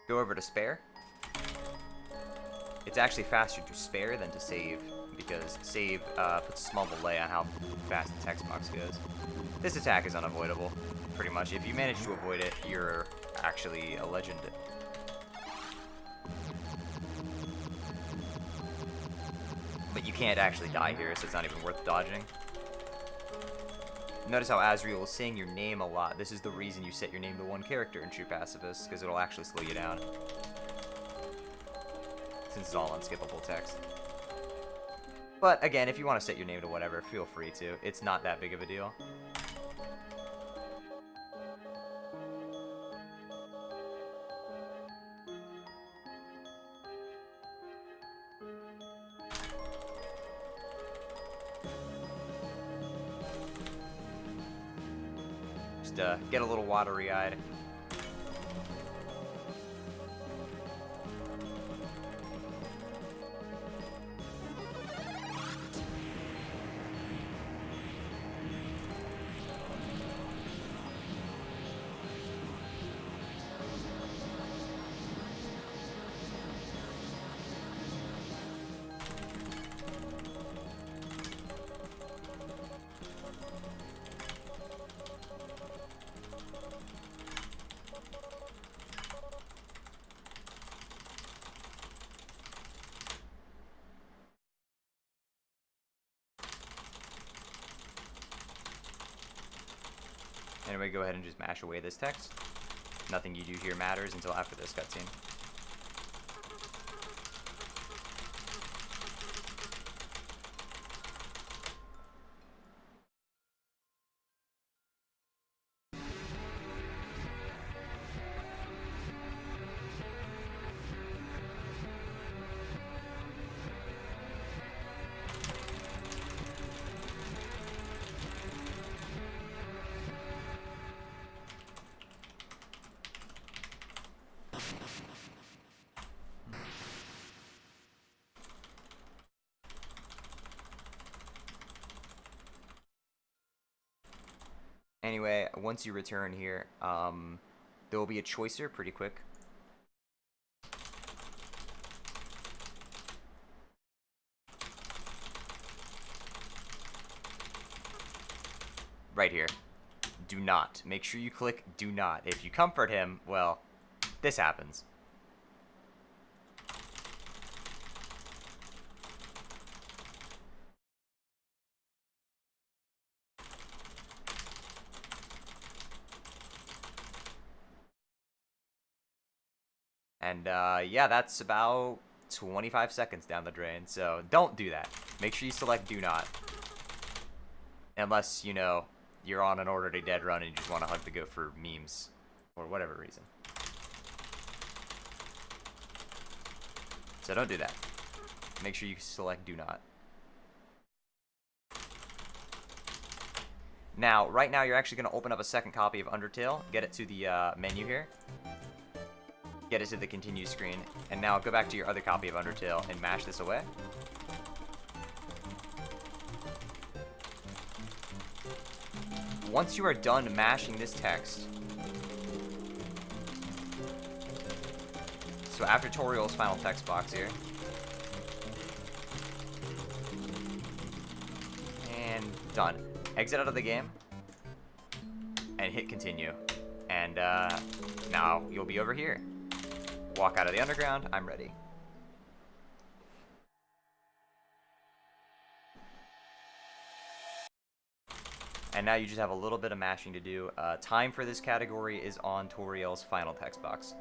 Speaker 1: Go over to Spare. It's actually faster to spare than to save, because save puts a small delay on how fast the text box goes. This attack is unavoidable, pretty much. If you manage to avoid it, you're actually a legend. But you can't actually die here, so it's not even worth dodging. Notice how Asriel is saying your name a lot. This is the reason you set your name to one character in True Pacifist, because it'll actually slow you down. Since it's all unskippable text. But again, if you want to set your name to whatever, feel free to. It's not that big of a deal. Get a little watery-eyed. Anyway, go ahead and just mash away this text. Nothing you do here matters until after this cutscene. Anyway, once you return here, there will be a choicer pretty quick. Right here. Do not. Make sure you click do not. If you comfort him, well, this happens. And yeah, that's about 25 seconds down the drain, so don't do that. Make sure you select do not. Unless, you know, you're on an already dead run and you just want to hug the goat for memes or whatever reason. So don't do that. Make sure you select do not. Now, right now you're actually going to open up a second copy of Undertale, get it to the menu here, get it to the continue screen, and now go back to your other copy of Undertale and mash this away. Once you are done mashing this text, so after Toriel's final text box here, and done. Exit out of the game, and hit continue. And now you'll be over here. Walk out of the underground, I'm ready. And now you just have a little bit of mashing to do. Time for this category is on Toriel's final text box.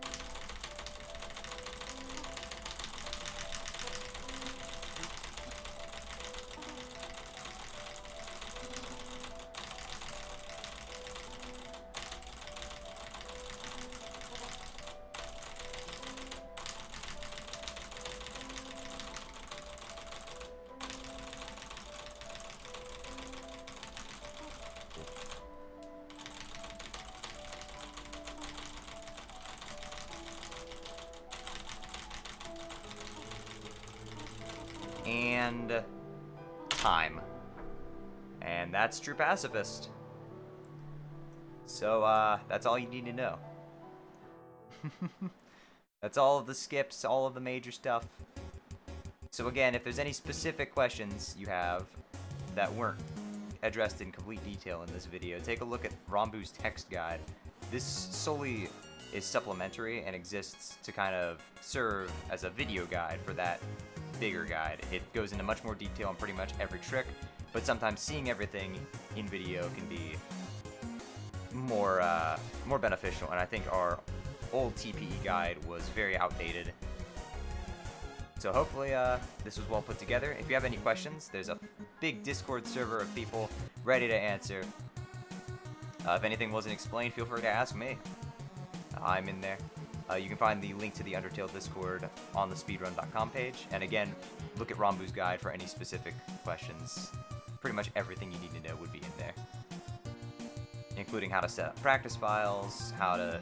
Speaker 1: And time. And that's true pacifist. So that's all you need to know. That's all of the skips, all of the major stuff. So again, if there's any specific questions you have that weren't addressed in complete detail in this video, take a look at Rambu's text guide. This solely is supplementary and exists to kind of serve as a video guide for that bigger guide. It goes into much more detail on pretty much every trick, but sometimes seeing everything in video can be more beneficial, and I think our old TPE guide was very outdated. So hopefully this was well put together. If you have any questions, there's a big Discord server of people ready to answer. If anything wasn't explained, feel free to ask me. I'm in there. You can find the link to the Undertale Discord on the speedrun.com page. And again, look at Rambu's guide for any specific questions. Pretty much everything you need to know would be in there, including how to set up practice files, how to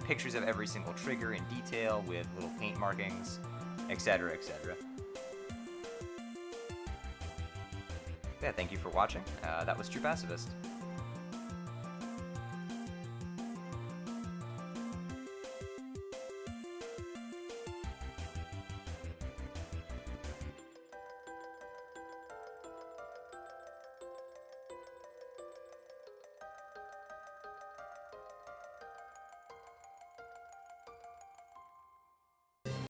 Speaker 1: pictures of every single trigger in detail with little paint markings, etc., etc. Yeah, thank you for watching. That was True Pacifist.